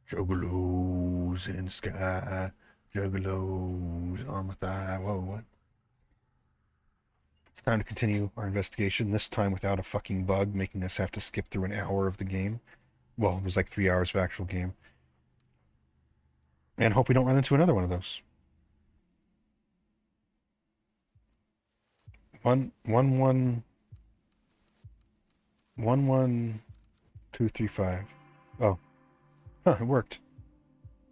Juggalos in the sky, juggalos on my thigh. Whoa, what? It's time to continue our investigation, this time without a fucking bug, making us have to skip through an hour of the game. Well, it was like 3 hours of actual game. And hope we don't run into another one of those. 11235. Oh, huh, it worked.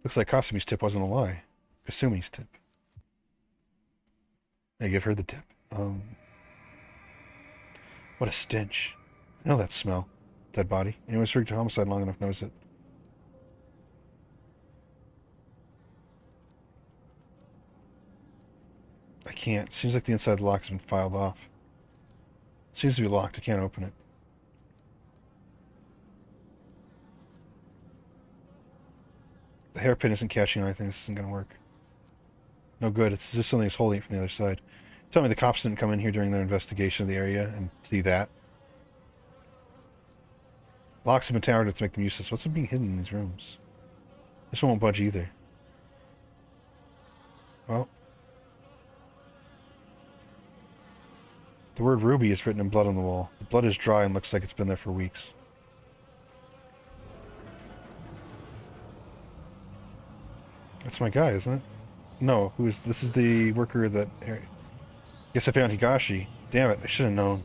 Looks like Kasumi's tip wasn't a lie. Kasumi's tip. I give her the tip. What a stench. I know that smell. Dead body. Anyone who's freaked to homicide long enough knows it. I can't. Seems like the inside of the lock has been filed off. Seems to be locked. I can't open it. The hairpin isn't catching on anything. This isn't going to work. No good. It's just something that's holding it from the other side. Tell me the cops didn't come in here during their investigation of the area and see that. Locks have been towered to make them useless. What's being hidden in these rooms? This one won't budge either. Well. The word ruby is written in blood on the wall. The blood is dry and looks like it's been there for weeks. That's my guy, isn't it? No, this is the worker that... Guess I found Higashi. Damn it, I should have known.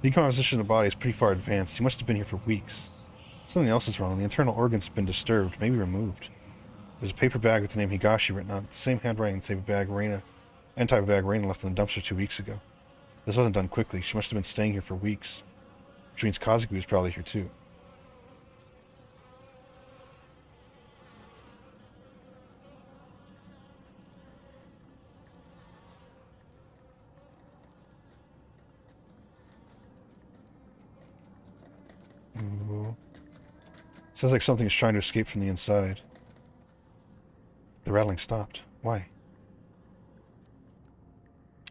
Decomposition of the body is pretty far advanced. He must have been here for weeks. Something else is wrong. The internal organs have been disturbed, maybe removed. There's a paper bag with the name Higashi written on it. The same handwriting and type of bag Reina left in the dumpster 2 weeks ago. This wasn't done quickly. She must have been staying here for weeks. Which means Kazuki was probably here too. Ooh. Sounds like something is trying to escape from the inside. The rattling stopped. Why?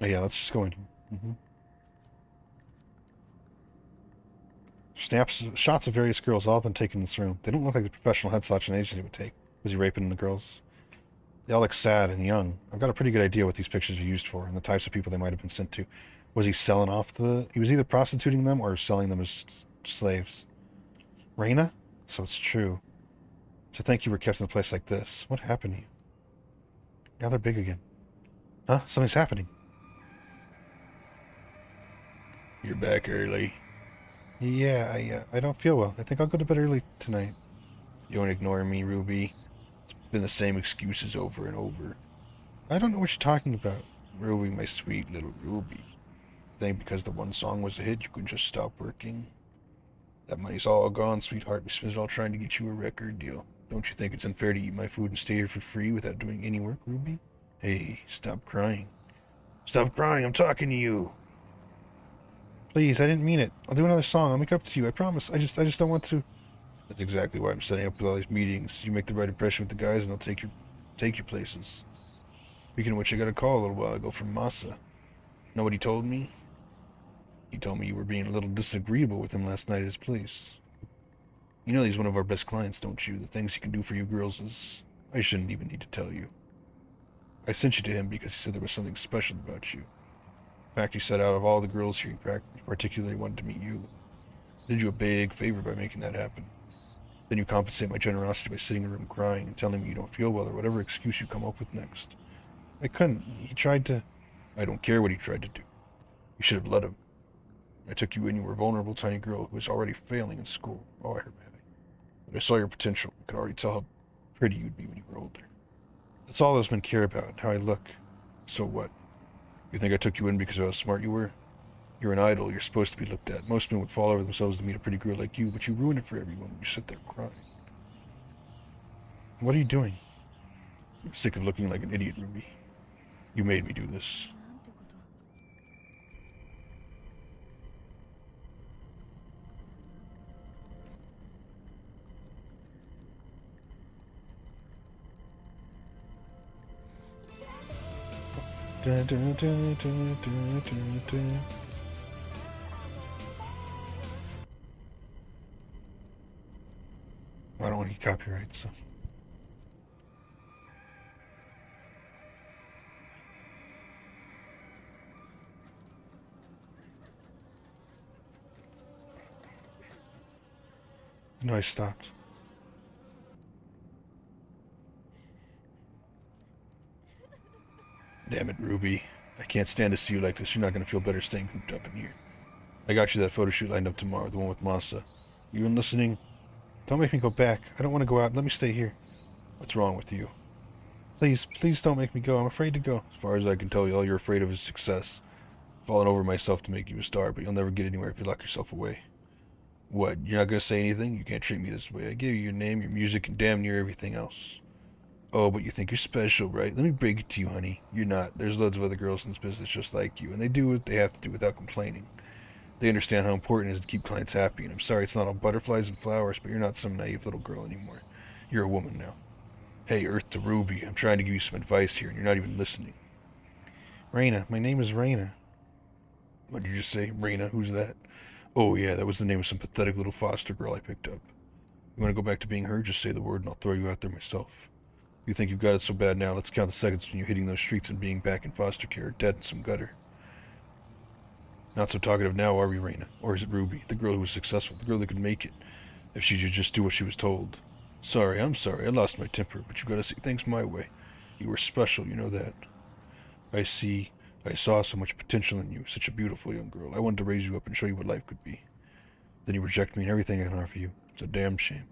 Oh yeah, let's just go in here. Shots of various girls, all of them taken in this room. They don't look like the professional headshots an agency would take. Was he raping the girls? They all look sad and young. I've got a pretty good idea what these pictures are used for and the types of people they might have been sent to. Was he selling off He was either prostituting them or selling them as slaves. Reina? So it's true. To think you were kept in a place like this. What happened to you? Now they're big again. Huh? Something's happening. You're back early. Yeah, I don't feel well. I think I'll go to bed early tonight. You don't ignore me, Ruby. It's been the same excuses over and over. I don't know what you're talking about. Ruby, my sweet little Ruby. I think because the one song was a hit, you can just stop working. That money's all gone, sweetheart. We spent it all trying to get you a record deal. Don't you think it's unfair to eat my food and stay here for free without doing any work, Ruby? Hey, stop crying. Stop crying, I'm talking to you. Please, I didn't mean it. I'll do another song. I'll make up to you. I promise. I just don't want to. That's exactly why I'm setting up with all these meetings. You make the right impression with the guys, and I'll take you places. Speaking of which, I got a call a little while ago from Masa. Know what he told me? He told me you were being a little disagreeable with him last night at his place. You know he's one of our best clients, don't you? The things he can do for you girls is... I shouldn't even need to tell you. I sent you to him because he said there was something special about you. In fact, he said out of all the girls here, he particularly wanted to meet you. I did you a big favor by making that happen. Then you compensate my generosity by sitting in a room crying and telling me you don't feel well or whatever excuse you come up with next. I couldn't. He tried to... I don't care what he tried to do. You should have let him. I took you in, you were a vulnerable tiny girl who was already failing in school. Oh, I heard my head. But I saw your potential. I could already tell how pretty you'd be when you were older. That's all those men care about, how I look. So what? You think I took you in because of how smart you were? You're an idol, you're supposed to be looked at. Most men would fall over themselves to meet a pretty girl like you, but you ruined it for everyone when you sit there crying. What are you doing? I'm sick of looking like an idiot, Ruby. You made me do this. Dun, dun, dun, dun, dun, dun, dun. I don't want to get copyright, so. No, I stopped. Damn it, Ruby. I can't stand to see you like this. You're not going to feel better staying cooped up in here. I got you that photo shoot lined up tomorrow, the one with Masa. You been listening? Don't make me go back. I don't want to go out. Let me stay here. What's wrong with you? Please, please don't make me go. I'm afraid to go. As far as I can tell, all you're afraid of is success. Falling over myself to make you a star, but you'll never get anywhere if you lock yourself away. What, you're not going to say anything? You can't treat me this way. I gave you your name, your music, and damn near everything else. Oh, but you think you're special, right? Let me break it to you, honey. You're not. There's loads of other girls in this business just like you, and they do what they have to do without complaining. They understand how important it is to keep clients happy, and I'm sorry it's not all butterflies and flowers, but you're not some naive little girl anymore. You're a woman now. Hey, Earth to Ruby, I'm trying to give you some advice here, and you're not even listening. Raina, my name is Raina. What did you just say? Raina, who's that? Oh, yeah, that was the name of some pathetic little foster girl I picked up. You want to go back to being her? Just say the word, and I'll throw you out there myself. You think you've got it so bad now, let's count the seconds when you're hitting those streets and being back in foster care, dead in some gutter. Not so talkative now, are we, Raina? Or is it Ruby, the girl who was successful, the girl that could make it, if she could just do what she was told? Sorry, I'm sorry, I lost my temper, but you gotta see things my way. You were special, you know that. I saw so much potential in you, such a beautiful young girl. I wanted to raise you up and show you what life could be. Then you reject me and everything I can offer you. It's a damn shame.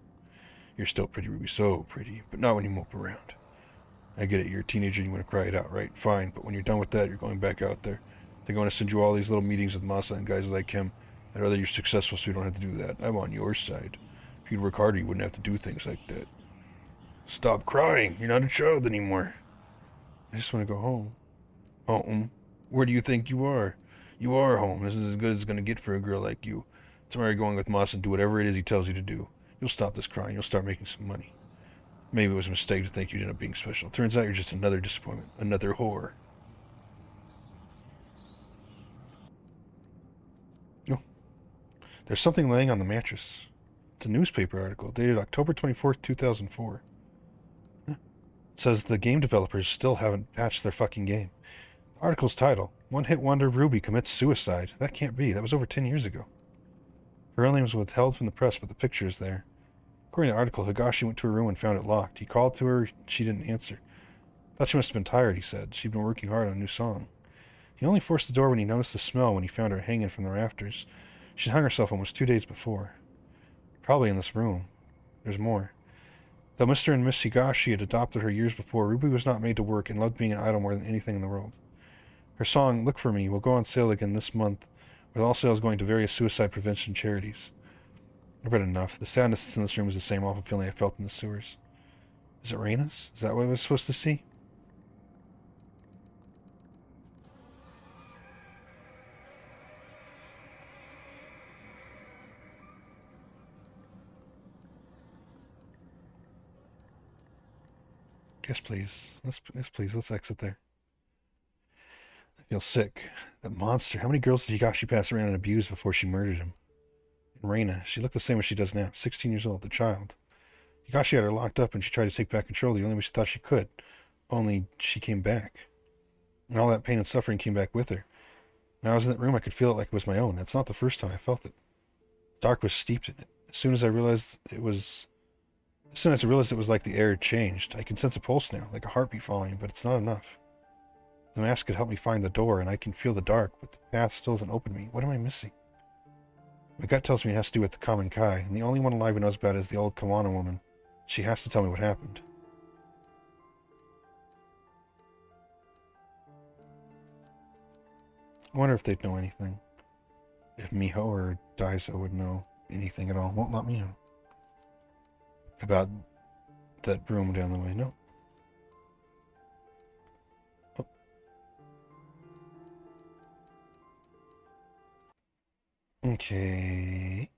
You're still pretty, Ruby, so pretty, but not when you mope around. I get it, you're a teenager and you want to cry it out, right? Fine, but when you're done with that, you're going back out there. They're going to send you all these little meetings with Masa and guys like him. I'd rather you're successful so you don't have to do that. I'm on your side. If you'd work harder, you wouldn't have to do things like that. Stop crying. You're not a child anymore. I just want to go home. Home? Where do you think you are? You are home. This is as good as it's going to get for a girl like you. Tomorrow going with Masa and do whatever it is he tells you to do. You'll stop this crying. You'll start making some money. Maybe it was a mistake to think you'd end up being special. Turns out you're just another disappointment. Another whore. Oh, there's something laying on the mattress. It's a newspaper article dated October 24th, 2004. It says the game developers still haven't patched their fucking game. The article's title, One Hit Wonder Ruby Commits Suicide. That can't be. That was over 10 years ago. Her real name was withheld from the press, but the picture is there. According to the article, Higashi went to her room and found it locked. He called to her. She didn't answer. Thought she must have been tired, he said. She'd been working hard on a new song. He only forced the door when he noticed the smell when he found her hanging from the rafters. She'd hung herself almost 2 days before. Probably in this room. There's more. Though Mr. and Miss Higashi had adopted her years before, Ruby was not made to work and loved being an idol more than anything in the world. Her song, Look For Me, will go on sale again this month, with all sales going to various suicide prevention charities. I've read enough. The sadness that's in this room is the same awful feeling I felt in the sewers. Is it Raina's? Is that what I was supposed to see? Yes, please. Yes, please. Let's exit there. I feel sick. That monster. How many girls did Higashi pass around and abuse before she murdered him? And Raina, she looked the same as she does now. 16 years old, a child. Higashi had her locked up and she tried to take back control the only way she thought she could. Only she came back. And all that pain and suffering came back with her. When I was in that room, I could feel it like it was my own. That's not the first time I felt it. The dark was steeped in it. As soon as I realized it was like the air had changed. I can sense a pulse now, like a heartbeat following, but it's not enough. The mask could help me find the door, and I can feel the dark, but the path still isn't open to me. What am I missing? My gut tells me it has to do with the common Kai, and the only one alive who knows about it is the old Kawana woman. She has to tell me what happened. I wonder if they'd know anything. If Miho or Daiso would know anything at all. Won't let me know. About that room down the way. No. Oh. Okay.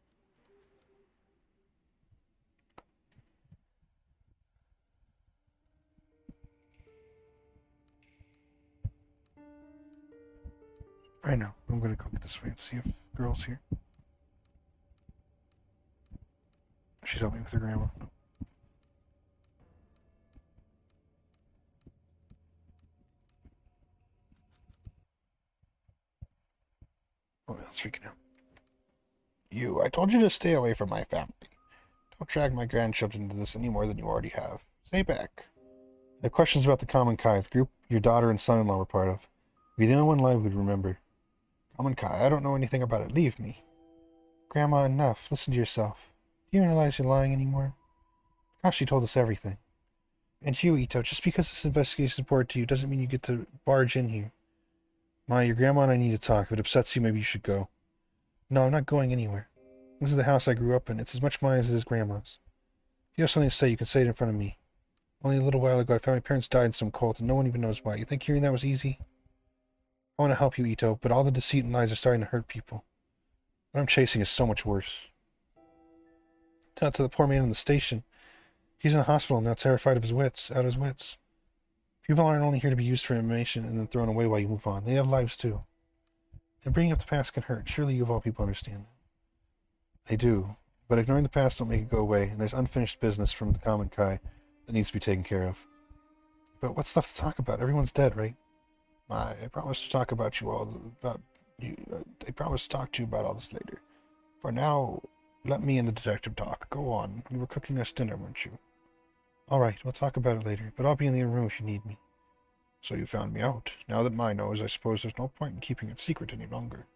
I know. I'm gonna go get this way and see if girl's here. She's helping with her grandma. No. It's freaking out. You, I told you to stay away from my family. Don't drag my grandchildren into this any more than you already have. Stay back. I have questions about the Common Kai, the group your daughter and son-in-law were part of. You're the only one alive who'd remember. Common Kai, I don't know anything about it. Leave me. Grandma, enough. Listen to yourself. Do you realize you're lying anymore? Takashi told us everything. And you, Ito, just because this investigation is important to you doesn't mean you get to barge in here. Ma, your grandma and I need to talk. If it upsets you, maybe you should go. No, I'm not going anywhere. This is the house I grew up in. It's as much mine as it is Grandma's. If you have something to say, you can say it in front of me. Only a little while ago, I found my parents died in some cult, and no one even knows why. You think hearing that was easy? I want to help you, Ito, but all the deceit and lies are starting to hurt people. What I'm chasing is so much worse. Tell it to the poor man in the station. He's in the hospital now, terrified of his wits, out of his wits. People aren't only here to be used for information and then thrown away while you move on. They have lives, too. And bringing up the past can hurt. Surely you of all people understand that. I do. But ignoring the past don't make it go away, and there's unfinished business from the Common Kai that needs to be taken care of. But what's left to talk about? Everyone's dead, right? I promise to talk about you all about you. I promise to talk to you about all this later. For now, let me and the detective talk. Go on. You were cooking us dinner, weren't you? All right, we'll talk about it later, but I'll be in the other room if you need me. So you found me out. Now that Mai knows, I suppose there's no point in keeping it secret any longer.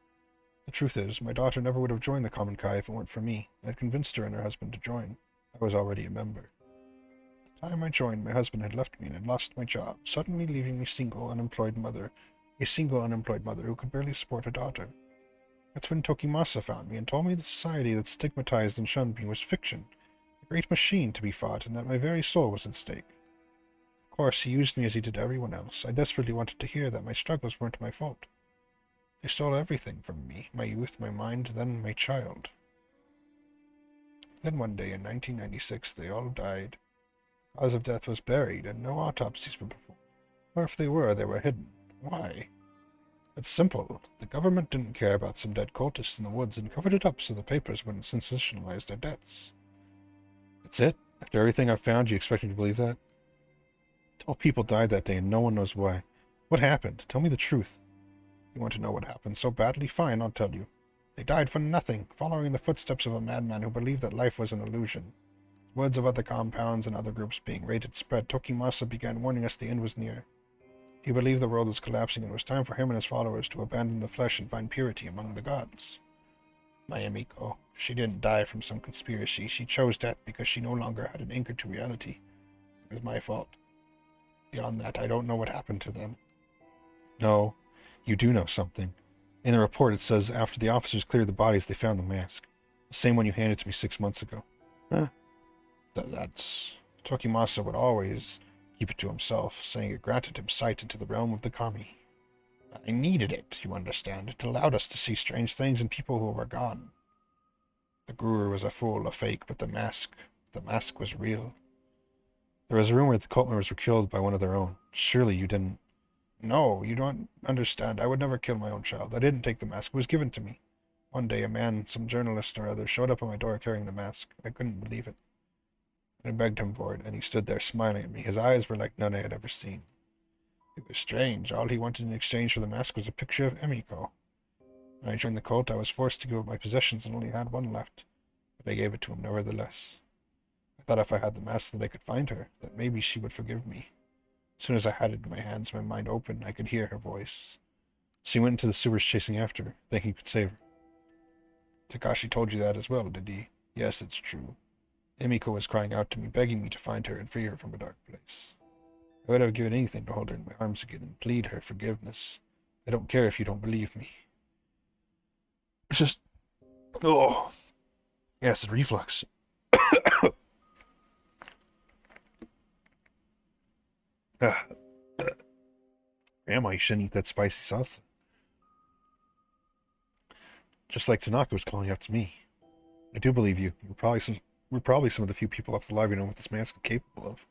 The truth is, my daughter never would have joined the Common Kai if it weren't for me. I'd convinced her and her husband to join. I was already a member. At the time I joined, my husband had left me and had lost my job, suddenly leaving me a single, unemployed mother who could barely support her daughter. That's when Tokimasa found me and told me the society that stigmatized and shunned me was fiction, a great machine to be fought, and that my very soul was at stake. Of course, he used me as he did everyone else. I desperately wanted to hear that my struggles weren't my fault. They stole everything from me, my youth, my mind, then my child. Then one day in 1996, they all died. The cause of death was buried, and no autopsies were performed. Or if they were hidden. Why? It's simple. The government didn't care about some dead cultists in the woods and covered it up so the papers wouldn't sensationalize their deaths. That's it? After everything I've found, you expect me to believe that? 12 people died that day and no one knows why. What happened? Tell me the truth. You want to know what happened so badly? Fine, I'll tell you. They died for nothing, following in the footsteps of a madman who believed that life was an illusion. Words of other compounds and other groups being raided spread. Tokimasa began warning us the end was near. He believed the world was collapsing and it was time for him and his followers to abandon the flesh and find purity among the gods. My Emiko, she didn't die from some conspiracy. She chose death because she no longer had an anchor to reality. It was my fault. Beyond that, I don't know what happened to them. No, you do know something. In the report it says after the officers cleared the bodies, they found the mask. The same one you handed to me 6 months ago. Huh? That's... Tokimasa would always keep it to himself, saying it granted him sight into the realm of the kami. I needed it, you understand. It allowed us to see strange things and people who were gone. The guru was a fool, a fake, but the mask was real. There was a rumor that the cult members were killed by one of their own. Surely you didn't... No, you don't understand. I would never kill my own child. I didn't take the mask. It was given to me. One day a man, some journalist or other, showed up at my door carrying the mask. I couldn't believe it. I begged him for it, and he stood there smiling at me. His eyes were like none I had ever seen. It was strange. All he wanted in exchange for the mask was a picture of Emiko. When I joined the cult, I was forced to give up my possessions and only had one left, but I gave it to him nevertheless. I thought if I had the mask that I could find her, that maybe she would forgive me. As soon as I had it in my hands, my mind opened. I could hear her voice. She went into the sewers chasing after her, thinking he could save her. Takashi told you that as well, did he? Yes, it's true. Emiko was crying out to me, begging me to find her and free her from a dark place. I would have given anything to hold her in my arms again and plead her forgiveness. I don't care if you don't believe me. It's just... Oh! Acid reflux. Grandma, you shouldn't eat that spicy salsa. Just like Tanaka was calling out to me. I do believe you. We're probably some of the few people left alive who know what this mask is capable of.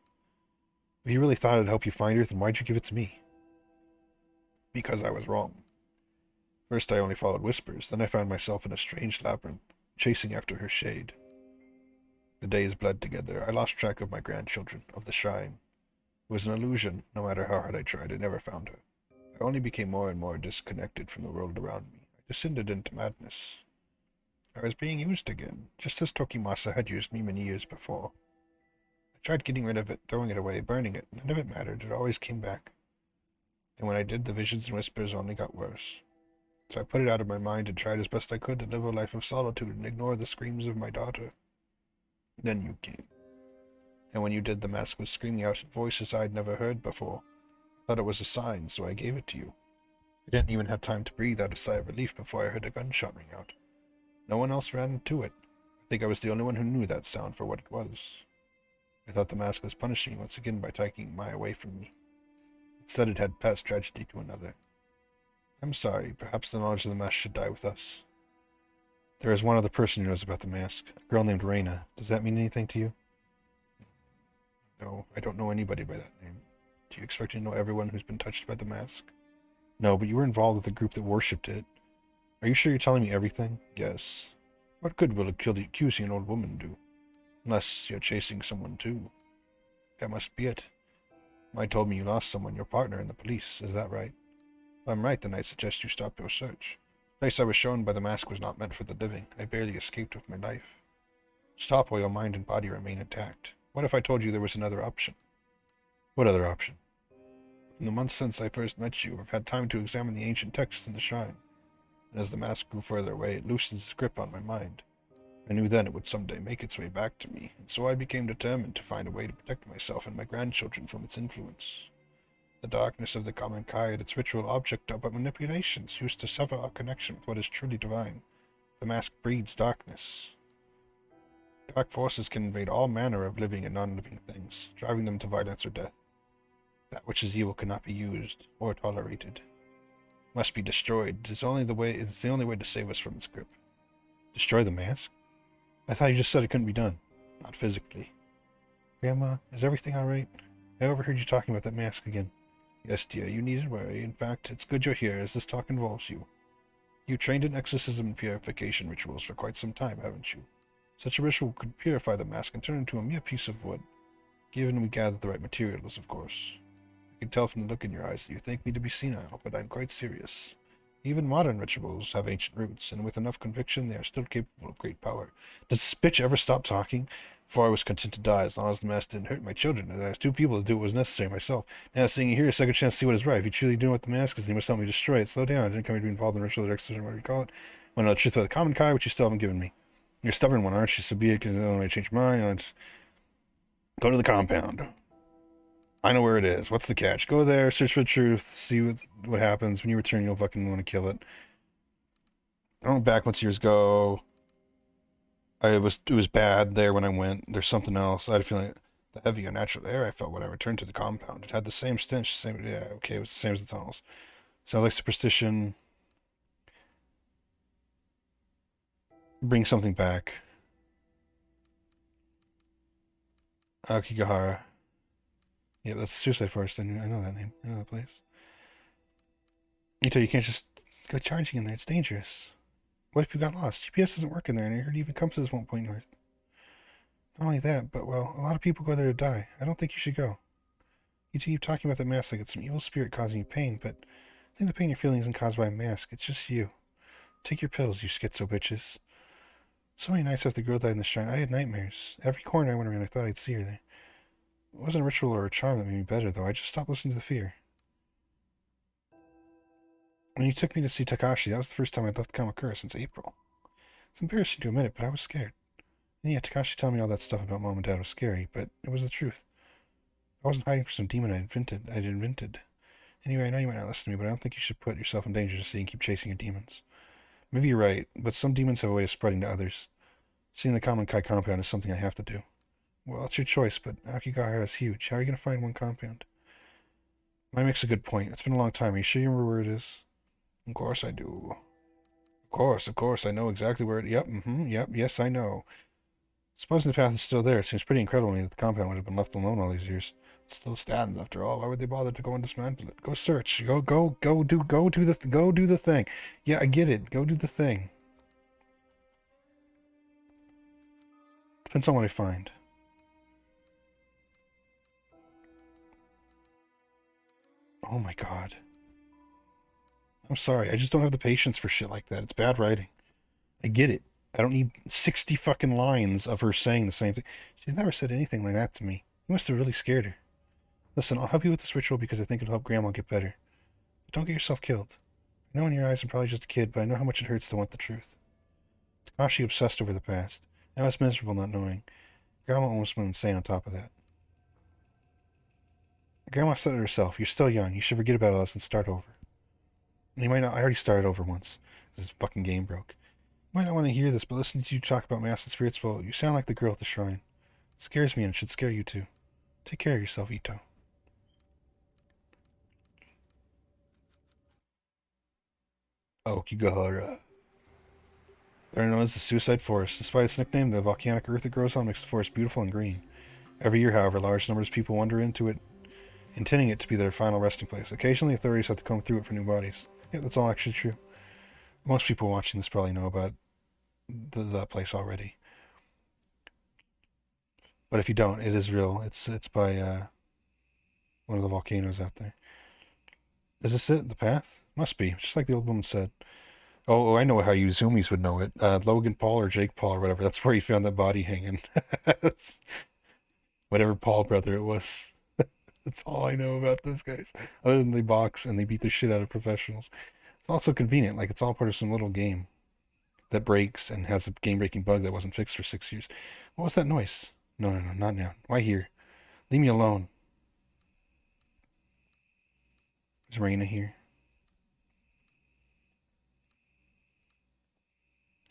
If you really thought it'd help you find her, then why'd you give it to me? Because I was wrong. First I only followed whispers, then I found myself in a strange labyrinth, chasing after her shade. The days bled together. I lost track of my grandchildren, of the shrine. It was an illusion. No matter how hard I tried, I never found her. I only became more and more disconnected from the world around me. I descended into madness. I was being used again, just as Tokimasa had used me many years before. I tried getting rid of it, throwing it away, burning it. None of it mattered. It always came back. And when I did, the visions and whispers only got worse. So I put it out of my mind and tried as best I could to live a life of solitude and ignore the screams of my daughter. Then you came. And when you did, the mask was screaming out in voices I'd never heard before. I thought it was a sign, so I gave it to you. I didn't even have time to breathe out a sigh of relief before I heard a gunshot ring out. No one else ran to it. I think I was the only one who knew that sound for what it was. I thought the mask was punishing me once again by taking Mai away from me. Instead, it had passed tragedy to another. I'm sorry. Perhaps the knowledge of the mask should die with us. There is one other person who knows about the mask, a girl named Reina. Does that mean anything to you? No, I don't know anybody by that name. Do you expect me to know everyone who's been touched by the mask? No, but you were involved with a group that worshipped it. Are you sure you're telling me everything? Yes. What good will accusing an old woman do? Unless you're chasing someone too. That must be it. Mai told me you lost someone, your partner, in the police. Is that right? If I'm right, then I suggest you stop your search. The place I was shown by the mask was not meant for the living. I barely escaped with my life. Stop while your mind and body remain intact. What if I told you there was another option? What other option? In the months since I first met you, I've had time to examine the ancient texts in the shrine. And as the mask grew further away, it loosened its grip on my mind. I knew then it would someday make its way back to me, and so I became determined to find a way to protect myself and my grandchildren from its influence. The darkness of the common Kai and its ritual object are but manipulations used to sever our connection with what is truly divine. The mask breeds darkness. Dark forces can invade all manner of living and non-living things, driving them to violence or death. That which is evil cannot be used or tolerated. Must be destroyed. It's the only way to save us from its grip. Destroy the mask? I thought you just said it couldn't be done. Not physically. Grandma, is everything alright? I overheard you talking about that mask again. Yes, dear, you needn't worry. In fact, it's good you're here, as this talk involves you. You trained in exorcism and purification rituals for quite some time, haven't you? Such a ritual could purify the mask and turn it into a mere piece of wood. Given we gather the right materials, of course. I can tell from the look in your eyes that you think me to be senile, but I'm quite serious. Even modern rituals have ancient roots, and with enough conviction, they are still capable of great power. Does this bitch ever stop talking? Before I was content to die, as long as the mask didn't hurt my children, and I was too feeble to do what was necessary myself. Now, seeing you here, a second chance to see what is right. If you truly do know what the mask is, then you must help me destroy it. Slow down. I didn't come here to be involved in ritual or exorcism, whatever you call it. I want to know the truth about the common Kai, which you still haven't given me. You're a stubborn one, aren't you? So be it, because I don't want to change your mind. Let's go to the compound. I know where it is. What's the catch? Go there, search for the truth, see what happens. When you return, you'll fucking want to kill it. I went back once years ago. It was bad there when I went. There's something else. I had a feeling the heavy unnatural air I felt when I returned to the compound. It had the same stench, okay, it was the same as the tunnels. Sounds like superstition. Bring something back. Akigahara. Yeah, that's Suicide Forest. I know that name. I know that place. You can't just go charging in there. It's dangerous. What if you got lost? GPS doesn't work in there, and I heard even compasses won't point north. Not only that, but, well, a lot of people go there to die. I don't think you should go. You keep talking about the mask like it's some evil spirit causing you pain, but I think the pain you're feeling isn't caused by a mask. It's just you. Take your pills, you schizo bitches. So many nights after the girl died in the shrine, I had nightmares. Every corner I went around, I thought I'd see her there. It wasn't a ritual or a charm that made me better, though. I just stopped listening to the fear. When you took me to see Takashi, that was the first time I'd left Kamakura since April. It's embarrassing to admit it, but I was scared. And yeah, Takashi telling me all that stuff about Mom and Dad was scary, but it was the truth. I wasn't hiding from some demon I'd invented. Anyway, I know you might not listen to me, but I don't think you should put yourself in danger to see and keep chasing your demons. Maybe you're right, but some demons have a way of spreading to others. Seeing the common Kai compound is something I have to do. Well, it's your choice, but Akigahara is huge. How are you going to find one compound? Mine makes a good point. It's been a long time. Are you sure you remember where it is? Of course I do. Of course, I know exactly where it... Yep, yes, I know. Supposing the path is still there, it seems pretty incredible to me that the compound would have been left alone all these years. It still stands, after all. Why would they bother to go and dismantle it? Go search. Go do the thing. Yeah, I get it. Go do the thing. Depends on what I find. Oh my god. I'm sorry. I just don't have the patience for shit like that. It's bad writing. I get it. I don't need 60 fucking lines of her saying the same thing. She's never said anything like that to me. You must have really scared her. Listen, I'll help you with this ritual because I think it'll help Grandma get better. But don't get yourself killed. I know in your eyes I'm probably just a kid, but I know how much it hurts to want the truth. Takashi obsessed over the past. Now it's miserable not knowing. Grandma almost went insane on top of that. Grandma said it herself. You're still young. You should forget about all this and start over. And you might not. I already started over once. This fucking game broke. You might not want to hear this, but listening to you talk about my acid spirits, well, you sound like the girl at the shrine. It scares me and it should scare you too. Take care of yourself, Ito. Okigahara. They're known as the Suicide Forest. Despite its nickname, the volcanic earth it grows on makes the forest beautiful and green. Every year, however, large numbers of people wander into it, intending it to be their final resting place. Occasionally, authorities have to comb through it for new bodies. Yeah, that's all actually true. Most people watching this probably know about that place already. But if you don't, it is real. It's by one of the volcanoes out there. Is this it? The path? Must be. Just like the old woman said. Oh, I know how you Zoomies would know it. Logan Paul or Jake Paul or whatever. That's where he found that body hanging. That's whatever Paul brother it was. That's all I know about those guys. Other than they box and they beat the shit out of professionals. It's also convenient. Like it's all part of some little game that breaks and has a game-breaking bug that wasn't fixed for 6 years. What was that noise? No, not now. Why here? Leave me alone. Is Raina here?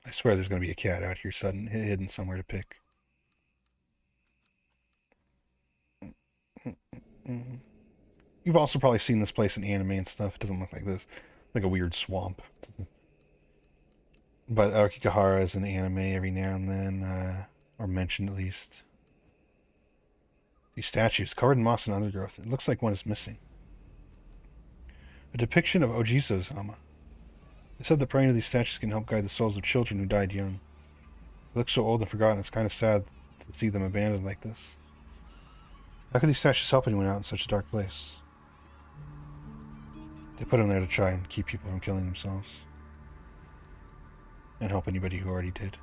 I swear there's going to be a cat out here hidden somewhere to pick. You've also probably seen this place in anime and stuff. It doesn't look like this. Like a weird swamp. But Aokigahara is in anime every now and then, or mentioned at least. These statues, covered in moss and undergrowth. It looks like one is missing. A depiction of Ojizo-sama. They said that praying to these statues can help guide the souls of children who died young. They look so old and forgotten, it's kind of sad to see them abandoned like this. How could these statues help anyone out in such a dark place? They put them there to try and keep people from killing themselves. And help anybody who already did.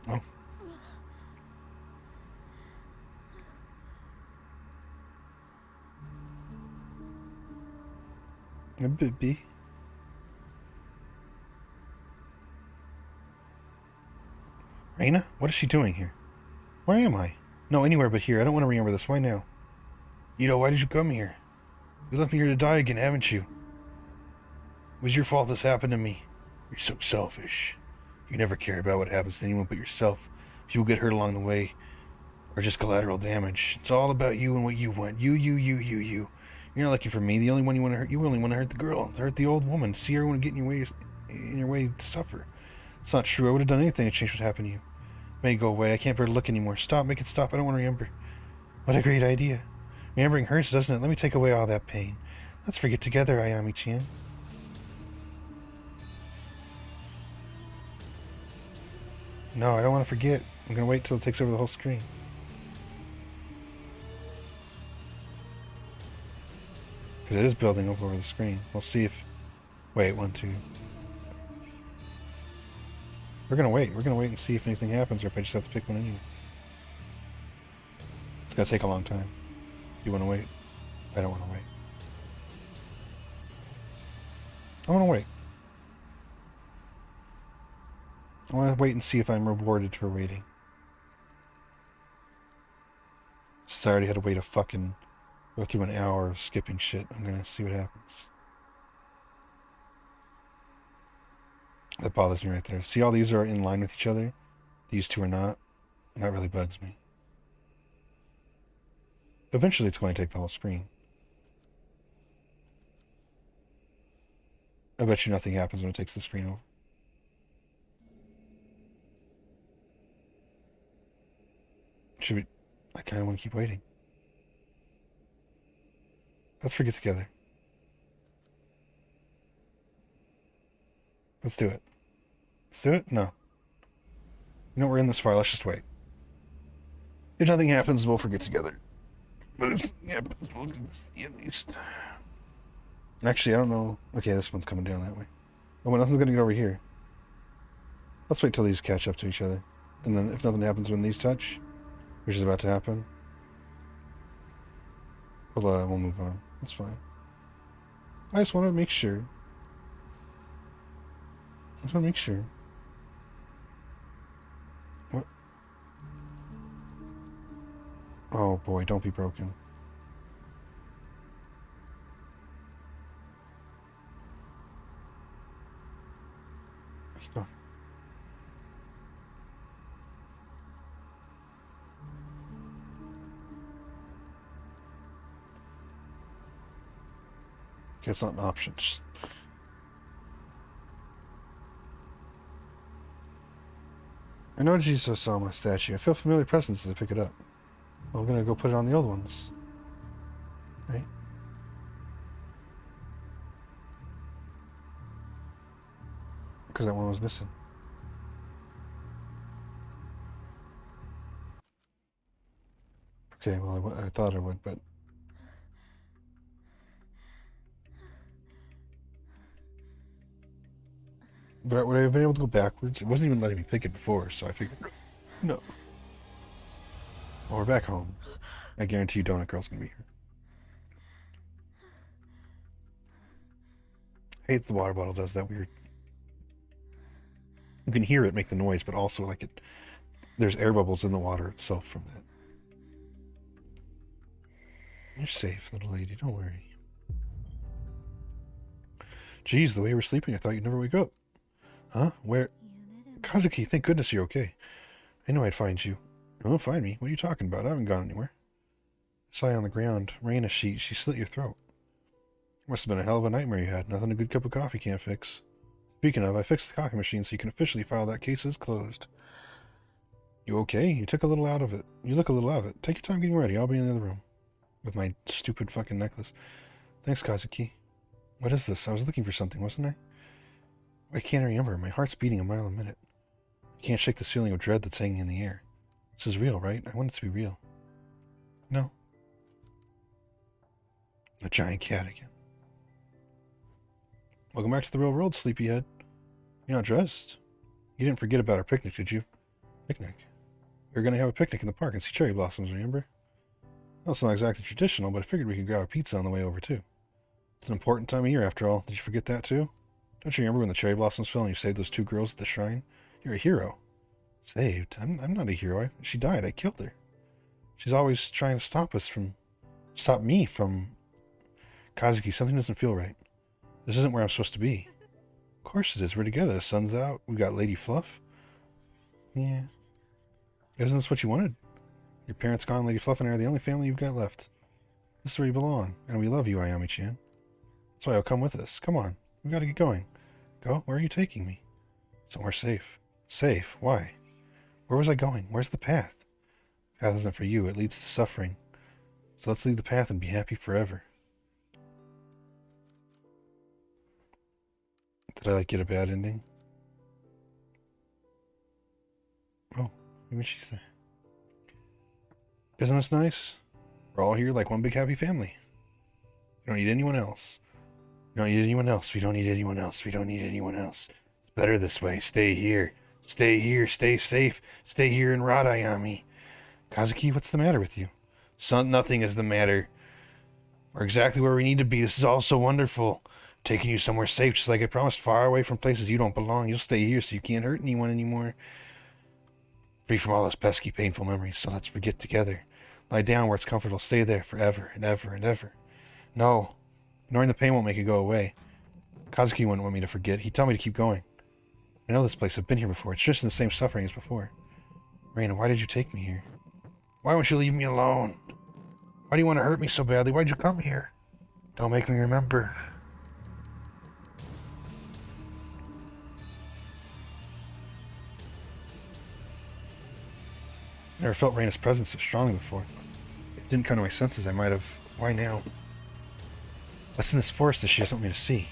Oh. A bit B. Reina? What is she doing here? Where am I? No, anywhere but here. I don't want to remember this. Why now? Ito, why did you come here? You left me here to die again, haven't you? It was your fault this happened to me. You're so selfish. You never care about what happens to anyone but yourself. People get hurt along the way, or just collateral damage. It's all about you and what you want. You. You're not looking for me. The only one you want to hurt. You only want to hurt the girl, to hurt the old woman, to see everyone get in your way to suffer. It's not true. I would have done anything to change what happened to you. May go away. I can't bear to look anymore. Stop. Make it stop. I don't want to remember. What a great idea. Remembering hurts, doesn't it? Let me take away all that pain. Let's forget together, Ayami-chan. No, I don't want to forget. I'm going to wait till it takes over the whole screen. Because it is building up over the screen. We'll see if... Wait, 1, 2... We're going to wait. We're going to wait and see if anything happens or if I just have to pick one anyway. It's going to take a long time. You want to wait? I don't want to wait. I want to wait. I want to wait and see if I'm rewarded for waiting. Since I already had to wait go through an hour of skipping shit, I'm going to see what happens. That bothers me right there. See, all these are in line with each other. These two are not. And that really bugs me. Eventually it's going to take the whole screen. I bet you nothing happens when it takes the screen over. Should we... I kind of want to keep waiting. Let's forget together. Let's do it. Let's do it? No. You know, we're in this far. Let's just wait. If nothing happens, we'll forget together. But if something happens, we'll see at least. Actually, I don't know. Okay, this one's coming down that way. Oh, well, nothing's gonna get over here. Let's wait till these catch up to each other. And then if nothing happens when these touch, which is about to happen, we'll move on. That's fine. I just want to make sure. I just want to make sure. What? Oh boy, don't be broken. Keep going. Okay, it's not an option. Just... I know Jesus saw my statue. I feel familiar presence as I pick it up. Well, I'm gonna go put it on the old ones. Right? Because that one was missing. Okay, well, I thought I would, but... But would I have been able to go backwards? It wasn't even letting me pick it before, so I figured... No. Well, we're back home. I guarantee you Donut Girl's gonna be here. I hate the water bottle does that weird... You can hear it make the noise, but also, like, it... There's air bubbles in the water itself from that. You're safe, little lady. Don't worry. Geez, the way you were sleeping, I thought you'd never wake up. Huh? Where? Kazuki, thank goodness you're okay. I know I'd find you. Oh, find me? What are you talking about? I haven't gone anywhere. I saw you on the ground. Raina, she slit your throat. Must have been a hell of a nightmare you had. Nothing a good cup of coffee can't fix. Speaking of, I fixed the coffee machine so you can officially file that case as closed. You okay? You took a little out of it. You look a little out of it. Take your time getting ready. I'll be in the other room. With my stupid fucking necklace. Thanks, Kazuki. What is this? I was looking for something, wasn't I? I can't remember. My heart's beating a mile a minute. I can't shake this feeling of dread that's hanging in the air. This is real, right? I want it to be real. No. The giant cat again. Welcome back to the real world, sleepyhead. You're not dressed. You didn't forget about our picnic, did you? Picnic? We were going to have a picnic in the park and see cherry blossoms, remember? Well, it's not exactly traditional, but I figured we could grab a pizza on the way over, too. It's an important time of year, after all. Did you forget that, too? Don't you remember when the cherry blossoms fell and you saved those two girls at the shrine? You're a hero. Saved? I'm not a hero. She died. I killed her. She's always trying to stop me from... Kazuki, something doesn't feel right. This isn't where I'm supposed to be. Of course it is. We're together. The sun's out. We got Lady Fluff. Yeah. Isn't this what you wanted? Your parents gone, Lady Fluff and I are the only family you've got left. This is where you belong, and we love you, Ayami-chan. That's why you'll come with us. Come on. We gotta get going. Go? Where are you taking me? Somewhere safe. Safe? Why? Where was I going? Where's the path? The path isn't for you. It leads to suffering. So let's leave the path and be happy forever. Did I, get a bad ending? Oh, even she's there. Isn't this nice? We're all here like one big happy family. We don't need anyone else. We don't need anyone else. We don't need anyone else. We don't need anyone else. It's better this way. Stay here. Stay here. Stay safe. Stay here in Radayami. Kazuki, what's the matter with you? Son, nothing is the matter. We're exactly where we need to be. This is all so wonderful. Taking you somewhere safe, just like I promised, far away from places you don't belong. You'll stay here so you can't hurt anyone anymore. Free from all those pesky, painful memories, so let's forget together. Lie down where it's comfortable. Stay there forever and ever and ever. No. Ignoring the pain won't make it go away. Kazuki wouldn't want me to forget. He'd tell me to keep going. I know this place. I've been here before. It's just in the same suffering as before. Raina, why did you take me here? Why won't you leave me alone? Why do you want to hurt me so badly? Why'd you come here? Don't make me remember. Never felt Raina's presence so strongly before. If it didn't come to my senses, I might have. Why now? What's in this forest that she doesn't want me to see?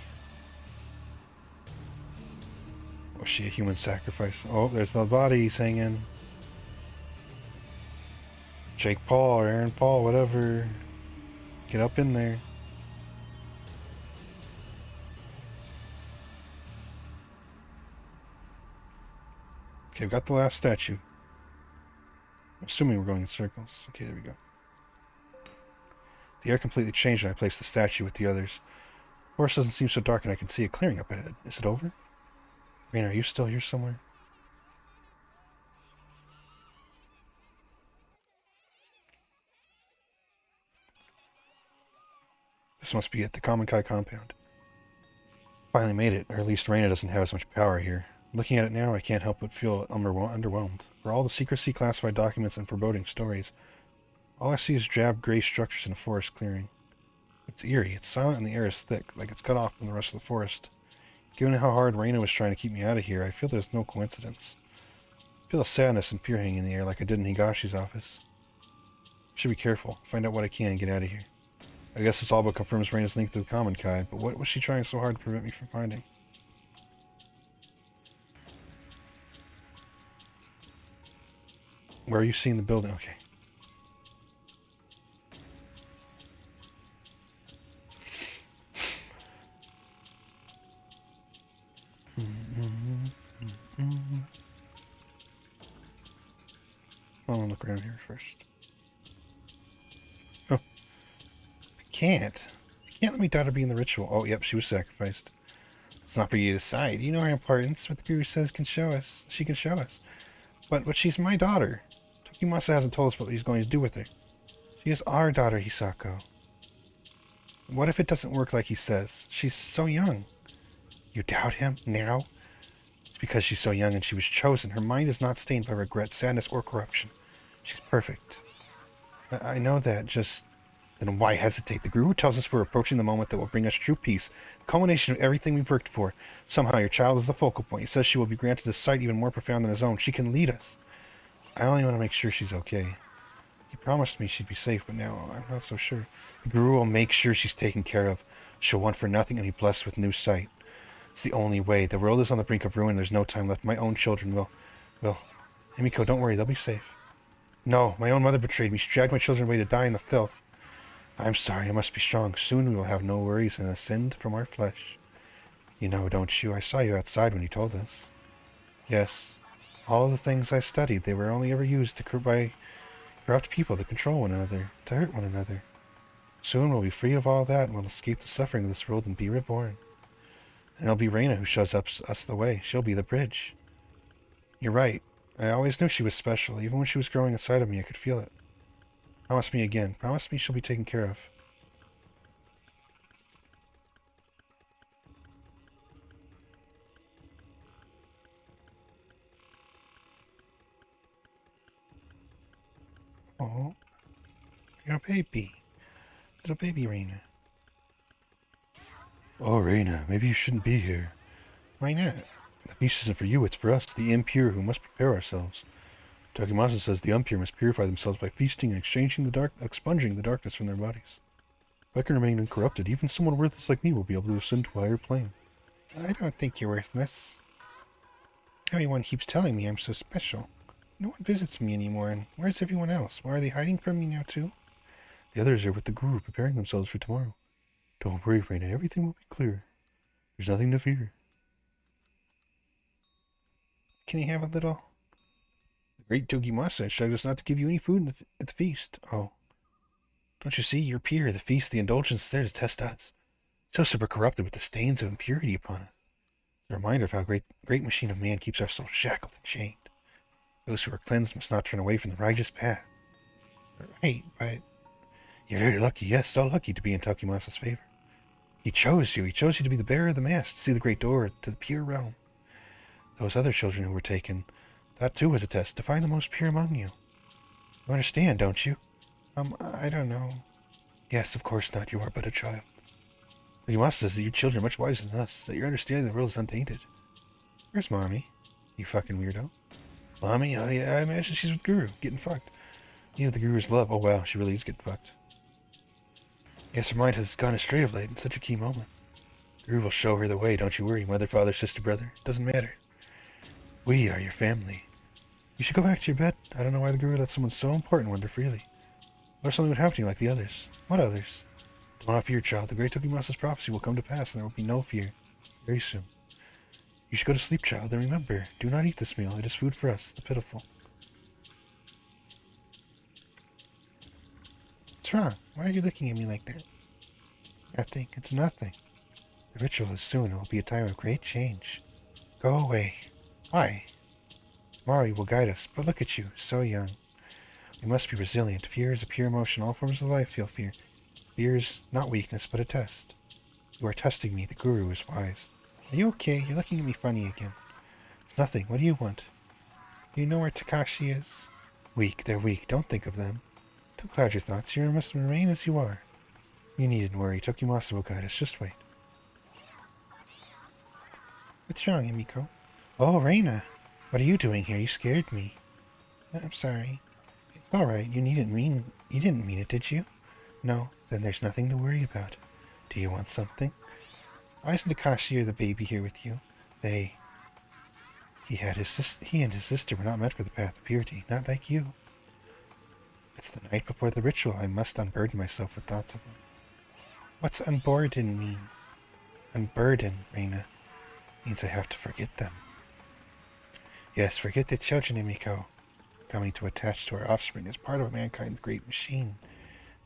Was she a human sacrifice? Oh, there's the body hanging. Jake Paul or Aaron Paul, whatever. Get up in there. Okay, we got the last statue. I'm assuming we're going in circles. Okay, there we go. The air completely changed when I placed the statue with the others. The forest doesn't seem so dark and I can see a clearing up ahead. Is it over? Raina, are you still here somewhere? This must be at the Common Kai compound. Finally made it, or at least Raina doesn't have as much power here. Looking at it now, I can't help but feel underwhelmed. For all the secrecy, classified documents, and foreboding stories, all I see is drab gray structures in a forest clearing. It's eerie, it's silent, and the air is thick, like it's cut off from the rest of the forest. Given how hard Raina was trying to keep me out of here, I feel there's no coincidence. I feel a sadness and fear hanging in the air like I did in Higashi's office. I should be careful, find out what I can and get out of here. I guess this all but confirms Raina's link to the Common Kai, but what was she trying so hard to prevent me from finding? Where are you seeing the building? Okay. I want to look around here first. Oh. I can't. You can't let me daughter be in the ritual. Oh, yep, she was sacrificed. It's not for you to decide. You know her importance. What the Guru says can show us. She can show us. But she's my daughter. Tokimasa hasn't told us what he's going to do with her. She is our daughter, Hisako. What if it doesn't work like he says? She's so young. You doubt him? Now? It's because she's so young and she was chosen. Her mind is not stained by regret, sadness, or corruption. She's perfect. I know that, just... Then why hesitate? The Guru tells us we're approaching the moment that will bring us true peace, the culmination of everything we've worked for. Somehow your child is the focal point. He says she will be granted a sight even more profound than his own. She can lead us. I only want to make sure she's okay. He promised me she'd be safe, but now I'm not so sure. The Guru will make sure she's taken care of. She'll want for nothing and be blessed with new sight. It's the only way. The world is on the brink of ruin. There's no time left. My own children will... Himiko, don't worry. They'll be safe. No, my own mother betrayed me. She dragged my children away to die in the filth. I'm sorry, I must be strong. Soon we will have no worries and ascend from our flesh. You know, don't you? I saw you outside when you told us. Yes. All of the things I studied, they were only ever used by corrupt people to control one another, to hurt one another. Soon we'll be free of all that and we'll escape the suffering of this world and be reborn. And it'll be Raina who shows us the way. She'll be the bridge. You're right. I always knew she was special. Even when she was growing inside of me, I could feel it. Promise me again. Promise me she'll be taken care of. Oh, you're a baby. Little baby Raina. Oh, Raina, maybe you shouldn't be here. Why not? The feast isn't for you, it's for us, the impure who must prepare ourselves. Tokimasa says the impure must purify themselves by feasting and expunging the darkness from their bodies. If I can remain uncorrupted, even someone worthless like me will be able to ascend to a higher plane. I don't think you're worthless. Everyone keeps telling me I'm so special. No one visits me anymore, and where's everyone else? Why are they hiding from me now, too? The others are with the Guru, preparing themselves for tomorrow. Don't worry, Raina, everything will be clear. There's nothing to fear. Can you have a little? The great Tokimasa instructed us not to give you any food at the feast. Oh. Don't you see? You're pure. The feast, the indulgence is there to test us. So super corrupted with the stains of impurity upon us. It's a reminder of how great machine of man keeps our souls shackled and chained. Those who are cleansed must not turn away from the righteous path. Right, but you're very lucky, yes, so lucky to be in Tokimasa's favor. He chose you. He chose you to be the bearer of the mask, to see the great door to the pure realm. Those other children who were taken, that too was a test, to find the most pure among you. You understand, don't you? I don't know. Yes, of course not. You are but a child. Tokimasa says that your children are much wiser than us, that your understanding of the world is untainted. Where's Mommy? You fucking weirdo. Mommy? Oh, yeah, I imagine she's with Guru, getting fucked. You know the Guru's love. Oh, wow, she really is getting fucked. Yes, her mind has gone astray of late in such a key moment. Guru will show her the way, don't you worry, mother, father, sister, brother. Doesn't matter. We are your family. You should go back to your bed. I don't know why the Guru lets someone so important wander freely. What if something would happen to you like the others? What others? Don't have fear, child. The great Tokimasa's prophecy will come to pass, and there will be no fear. Very soon. You should go to sleep, child, and remember, do not eat this meal. It is food for us, the pitiful. What's wrong? Why are you looking at me like that? Nothing. It's nothing. The ritual is soon. It will be a time of great change. Go away. Why? Tomorrow will guide us, but look at you, so young. We must be resilient. Fear is a pure emotion. All forms of life feel fear. Fear is not weakness, but a test. You are testing me. The guru is wise. Are you okay? You're looking at me funny again. It's nothing. What do you want? Do you know where Takashi is? Weak. They're weak. Don't think of them. Don't cloud your thoughts. You must remain as you are. You needn't worry. Tokimasa will guide us. Just wait. What's wrong, Emiko? Oh, Reina. What are you doing here? You scared me. I'm sorry. It's all right. You didn't mean it, did you? No. Then there's nothing to worry about. Do you want something? Why isn't Takashi or the baby here with you? He and his sister were not meant for the path of purity, not like you. It's the night before the ritual. I must unburden myself with thoughts of them. What's unburden mean? Unburden, Reina, means I have to forget them. Yes, forget the children, Emiko. Coming to attach to our offspring is part of mankind's great machine.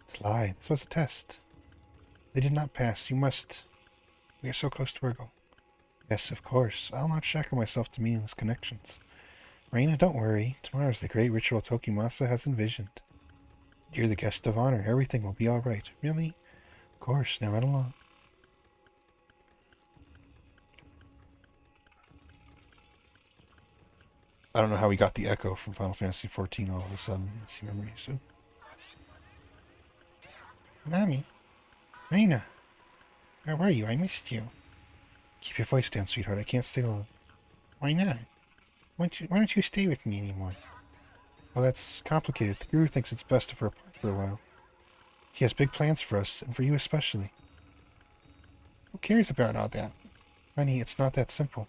It's a lie. This was a test. They did not pass. You must... We are so close to our goal. Yes, of course. I'll not shackle myself to meaningless connections. Reina, don't worry. Tomorrow is the great ritual Tokimasa has envisioned. You're the guest of honor. Everything will be all right. Really? Of course. Now run along. I don't know how we got the echo from Final Fantasy XIV all of a sudden. Let's see memory soon. Nami? Reina? Where were you? I missed you. Keep your voice down, sweetheart. I can't stay long. Why not? Why don't you stay with me anymore? Well, that's complicated. The guru thinks it's best if we're apart for a while. He has big plans for us, and for you especially. Who cares about all that? Honey, it's not that simple.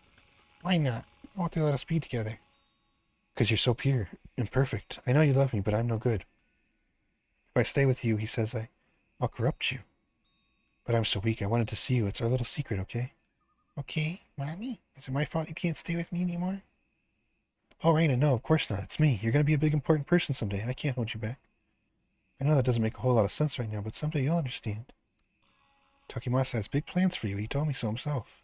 Why not? Why won't they let us be together? Because you're so pure and perfect. I know you love me, but I'm no good. If I stay with you, he says, I'll corrupt you. But I'm so weak, I wanted to see you. It's our little secret, okay? Okay, Mommy? Is it my fault you can't stay with me anymore? Oh, Reina, no, of course not. It's me. You're going to be a big, important person someday. I can't hold you back. I know that doesn't make a whole lot of sense right now, but someday you'll understand. Tokimasa has big plans for you. He told me so himself.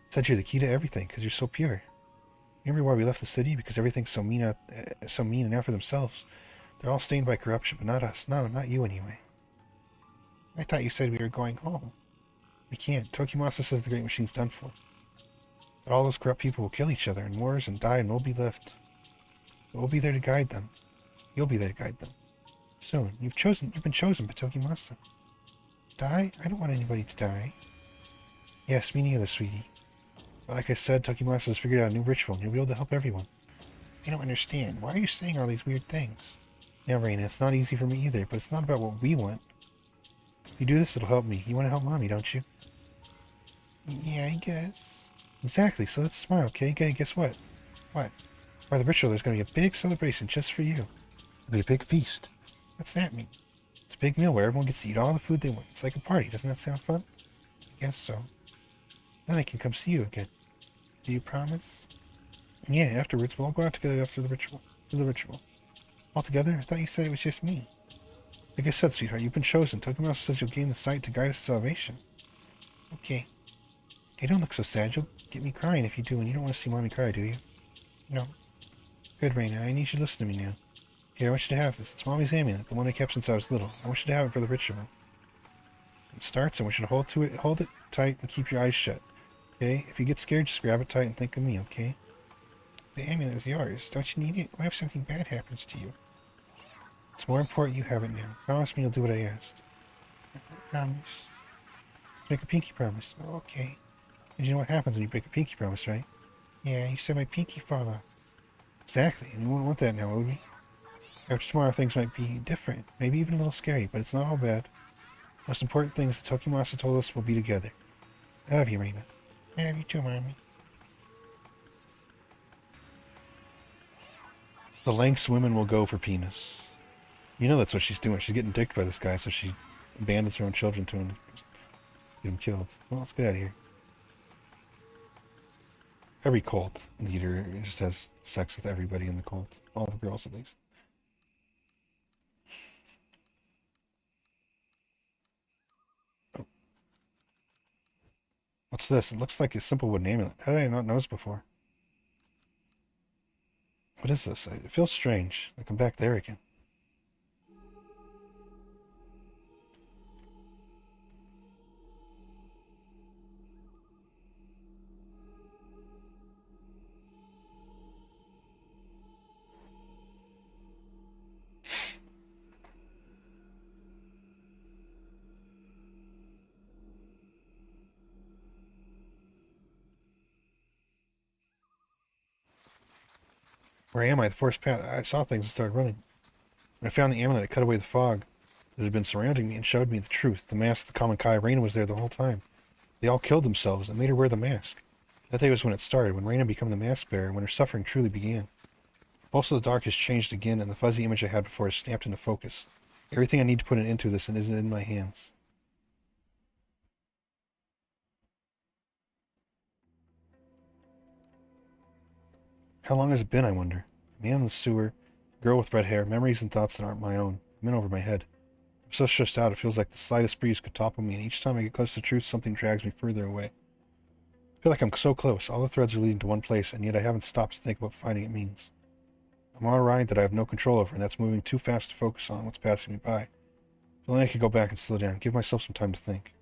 He said you're the key to everything, because you're so pure. Remember why we left the city? Because everything's so mean and out for themselves. They're all stained by corruption, but not us. No, not you anyway. I thought you said we were going home. We can't. Tokimasa says the great machine's done for. That all those corrupt people will kill each other in wars and die, and we'll be left. But we'll be there to guide them. You'll be there to guide them. Soon. You've been chosen by Tokimasa. Die? I don't want anybody to die. Yes, me neither, sweetie. But like I said, Tokimasa has figured out a new ritual, and you'll be able to help everyone. I don't understand. Why are you saying all these weird things? Now, Reina, it's not easy for me either, but it's not about what we want. If you do this, it'll help me. You want to help Mommy, don't you? Yeah, I guess. Exactly, so let's smile, okay? Guess what? What? For the ritual, there's going to be a big celebration just for you. It'll be a big feast. What's that mean? It's a big meal where everyone gets to eat all the food they want. It's like a party. Doesn't that sound fun? I guess so. Then I can come see you again. Do you promise? Yeah, afterwards, we'll all go out together after the ritual. All together? I thought you said it was just me. Like I said, sweetheart, you've been chosen. Tokimasa says you'll gain the sight to guide us to salvation. Okay. Hey, don't look so sad. You'll get me crying if you do, and you don't want to see Mommy cry, do you? No. Good, Reina. I need you to listen to me now. Here, I want you to have this. It's Mommy's amulet, the one I kept since I was little. I want you to have it for the ritual. It starts, I want you to hold it tight and keep your eyes shut. Okay? If you get scared, just grab it tight and think of me, okay? The amulet is yours. Don't you need it? What if something bad happens to you? It's more important you have it now. Promise me you'll do what I asked. I promise. Let's make a pinky promise. Okay. And you know what happens when you break a pinky promise, right? Yeah, you said my pinky fall off. Exactly, and we wouldn't want that now, would we? After tomorrow, things might be different. Maybe even a little scary, but it's not all bad. Most important thing is the Tokimasa told us we'll be together. I love you, Reina. I love you too, Mommy. The lengths women will go for penis. You know that's what she's doing. She's getting dicked by this guy, so she abandons her own children to him to get him killed. Well, let's get out of here. Every cult leader just has sex with everybody in the cult. All the girls, at least. Oh, what's this? It looks like a simple wooden amulet. How did I not notice before? What is this? It feels strange. Like I'm back there again. Where am I? The forest path. I saw things and started running. When I found the amulet, it cut away the fog that had been surrounding me and showed me the truth. The mask, the common Kai, Raina was there the whole time. They all killed themselves and made her wear the mask. That day was when it started, when Raina became the mask bearer, when her suffering truly began. Most of the dark has changed again, and the fuzzy image I had before has snapped into focus. Everything I need to put it into this and isn't in my hands. How long has it been, I wonder? A man in the sewer, a girl with red hair, memories and thoughts that aren't my own. I'm in over my head. I'm so stressed out, it feels like the slightest breeze could topple me, and each time I get close to the truth, something drags me further away. I feel like I'm so close. All the threads are leading to one place, and yet I haven't stopped to think about what finding it means. I'm on a ride that I have no control over, and that's moving too fast to focus on what's passing me by. If only I could go back and slow down, give myself some time to think.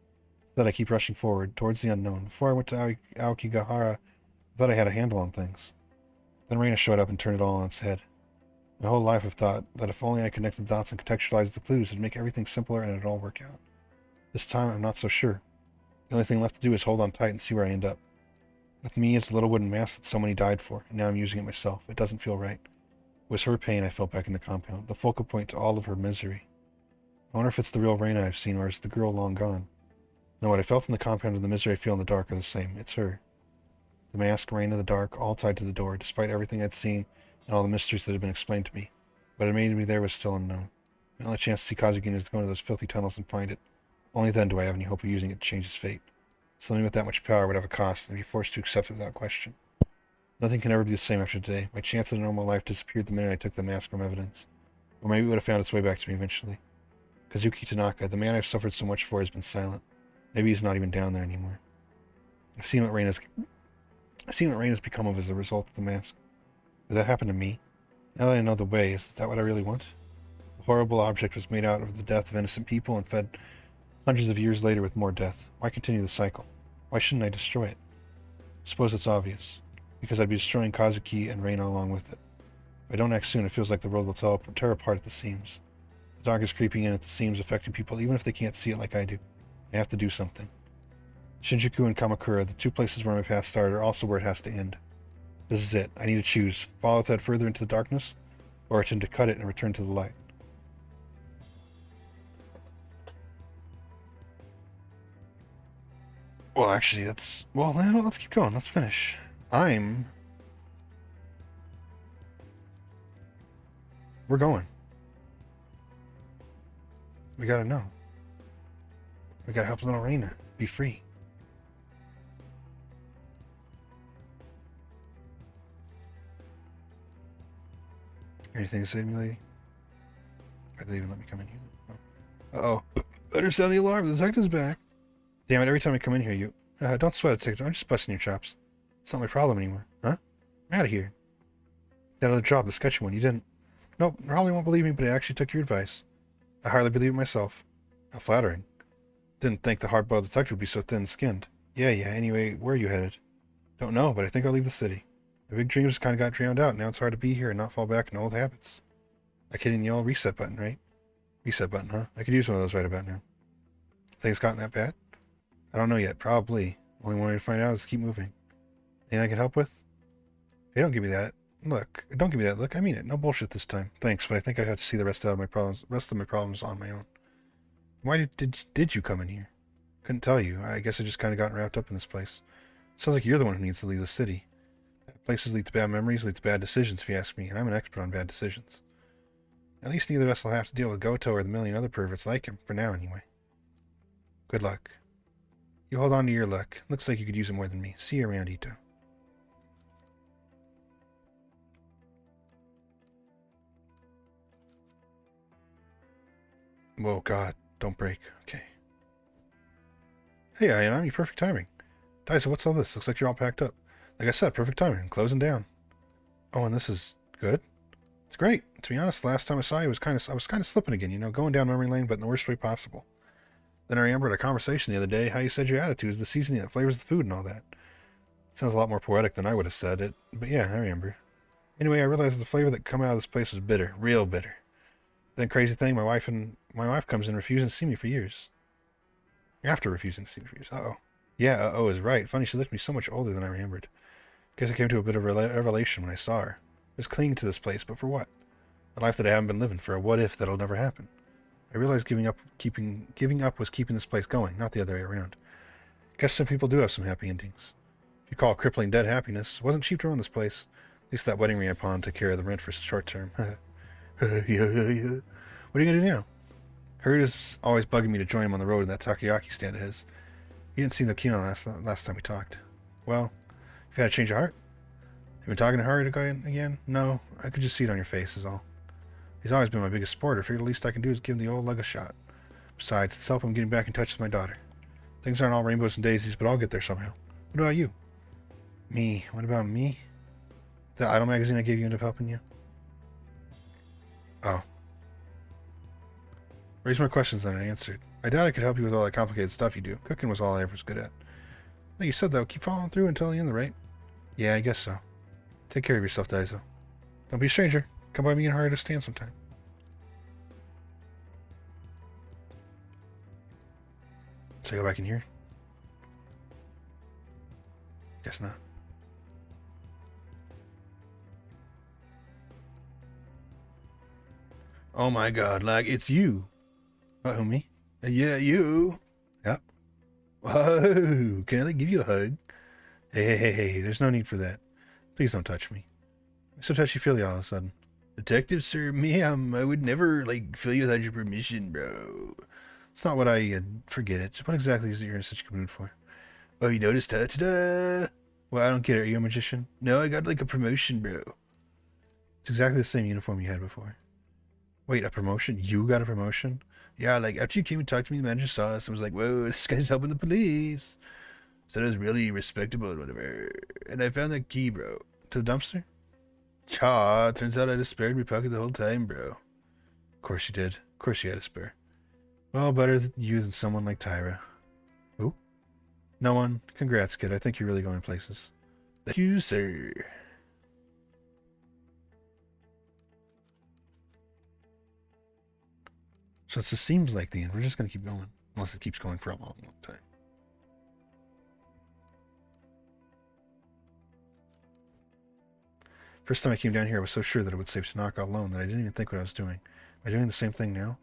Instead, I keep rushing forward, towards the unknown. Before I went to Aokigahara, I thought I had a handle on things. Then Reina showed up and turned it all on its head. My whole life I've thought that if only I connected the dots and contextualized the clues, it'd make everything simpler and it'd all work out. This time, I'm not so sure. The only thing left to do is hold on tight and see where I end up. With me, it's a little wooden mask that so many died for, and now I'm using it myself. It doesn't feel right. It was her pain I felt back in the compound, the focal point to all of her misery. I wonder if it's the real Reina I've seen, or is the girl long gone? No, what I felt in the compound and the misery I feel in the dark are the same. It's her. The mask, Reina, the dark, all tied to the door, despite everything I'd seen and all the mysteries that had been explained to me. What had made me there was still unknown. My only chance to see Kazugin is to go into those filthy tunnels and find it. Only then do I have any hope of using it to change his fate. Something with that much power would have a cost, and be forced to accept it without question. Nothing can ever be the same after today. My chance at a normal life disappeared the minute I took the mask from evidence. Or maybe it would have found its way back to me eventually. Kazuki Tanaka, the man I've suffered so much for, has been silent. Maybe he's not even down there anymore. I've seen what Reina's become of as a result of the mask. Did that happen to me? Now that I know the way, is that what I really want? The horrible object was made out of the death of innocent people and fed hundreds of years later with more death. Why continue the cycle? Why shouldn't I destroy it? Suppose it's obvious. Because I'd be destroying Kazuki and Reina along with it. If I don't act soon, it feels like the world will tear apart at the seams. The dark is creeping in at the seams, affecting people even if they can't see it like I do. I have to do something. Shinjuku and Kamakura, the two places where my path started, are also where it has to end. This is it. I need to choose. Follow its head further into the darkness, or attempt to cut it and return to the light. Well, actually, let's keep going. Let's finish. We're going. We gotta know. We gotta help little Reina be free. Anything to say to me, lady? Why'd they even let me come in here? Oh. Uh-oh. Better sound the alarm. The detective's back. Damn it, every time I come in here, you... don't sweat it, detective. I'm just busting your chops. It's not my problem anymore. Huh? I'm out of here. That other job, the sketchy one, you didn't... Nope, probably won't believe me, but I actually took your advice. I hardly believe it myself. How flattering. Didn't think the hard-boiled detective would be so thin-skinned. Yeah, anyway, where are you headed? Don't know, but I think I'll leave the city. My big dreams kind of got drowned out. Now it's hard to be here and not fall back into old habits. Like hitting the old reset button, right? Reset button, huh? I could use one of those right about now. Things gotten that bad? I don't know yet. Probably. Only one way to find out is to keep moving. Anything I can help with? Hey, don't give me that. Look, don't give me that look. I mean it. No bullshit this time. Thanks, but I think I have to see the rest of my problems on my own. Why did you come in here? Couldn't tell you. I guess I just kind of gotten wrapped up in this place. Sounds like you're the one who needs to leave the city. Places lead to bad memories, lead to bad decisions, if you ask me, and I'm an expert on bad decisions. At least neither of us will have to deal with Goto or the million other perverts like him, for now anyway. Good luck. You hold on to your luck. Looks like you could use it more than me. See you around, Ito. Whoa, God, don't break. Okay. Hey, I'm your perfect timing. Dysa, what's all this? Looks like you're all packed up. Like I said, perfect timing. Closing down. Oh, and this is good? It's great. To be honest, the last time I saw you I was kind of slipping again, going down memory lane, but in the worst way possible. Then I remembered a conversation the other day, how you said your attitude is the seasoning that flavors the food and all that. Sounds a lot more poetic than I would have said it, but yeah, I remember. Anyway, I realized the flavor that come out of this place was bitter, real bitter. Then crazy thing, my wife comes in refusing to see me for years. After refusing to see me for years. Uh-oh. Yeah, uh-oh is right. Funny, she looked at me so much older than I remembered. Guess I came to a bit of a revelation when I saw her. I was clinging to this place, but for what? A life that I haven't been living, for a what if that'll never happen. I realized giving up was keeping this place going, not the other way around. Guess some people do have some happy endings. If you call crippling dead happiness, it wasn't cheap to run this place. At least that wedding ring I pawned took care of the rent for short term. What are you gonna do now? Hurd is always bugging me to join him on the road in that takoyaki stand of his. He didn't seem so keen on last time we talked. Well, you've had a change of heart? You been talking to Hurd again? No, I could just see it on your face is all. He's always been my biggest supporter. I figured the least I can do is give him the old leg a shot. Besides, it's helping him getting back in touch with my daughter. Things aren't all rainbows and daisies, but I'll get there somehow. What about you? Me. What about me? The Idol magazine I gave you ended up helping you? Oh. Raise more questions than I answered. I doubt I could help you with all that complicated stuff you do. Cooking was all I ever was good at. Like you said, though, keep following through until the end, right? Yeah, I guess so. Take care of yourself, Daiso. Don't be a stranger. Come by me and Hurd to stand sometime. Should I go back in here? Guess not. Oh my god, like, it's you. Uh-oh, me? Yeah, you. Yep. Whoa, can I give you a hug? Hey, there's no need for that. Please don't touch me. I'm so touchy-feely all of a sudden. Detective, sir, ma'am, I would never, feel you without your permission, bro. It's not what forget it. What exactly is it you're in such a good mood for? Oh, you noticed? Ta-da! Well, I don't get it. Are you a magician? No, I got, a promotion, bro. It's exactly the same uniform you had before. Wait, a promotion? You got a promotion? Yeah, after you came and talked to me, the manager saw us and was like, whoa, this guy's helping the police. Said it was really respectable and whatever. And I found that key, bro. To the dumpster? Cha, turns out I just spared me pocket the whole time, bro. Of course you did. Of course you had a spare. Well, better you than someone like Tyra. Who? No one. Congrats, kid. I think you're really going places. Thank you, sir. So it just seems like the end. We're just going to keep going. Unless it keeps going for a long, long time. First time I came down here, I was so sure that it would save Tanaka alone that I didn't even think what I was doing. Am I doing the same thing now?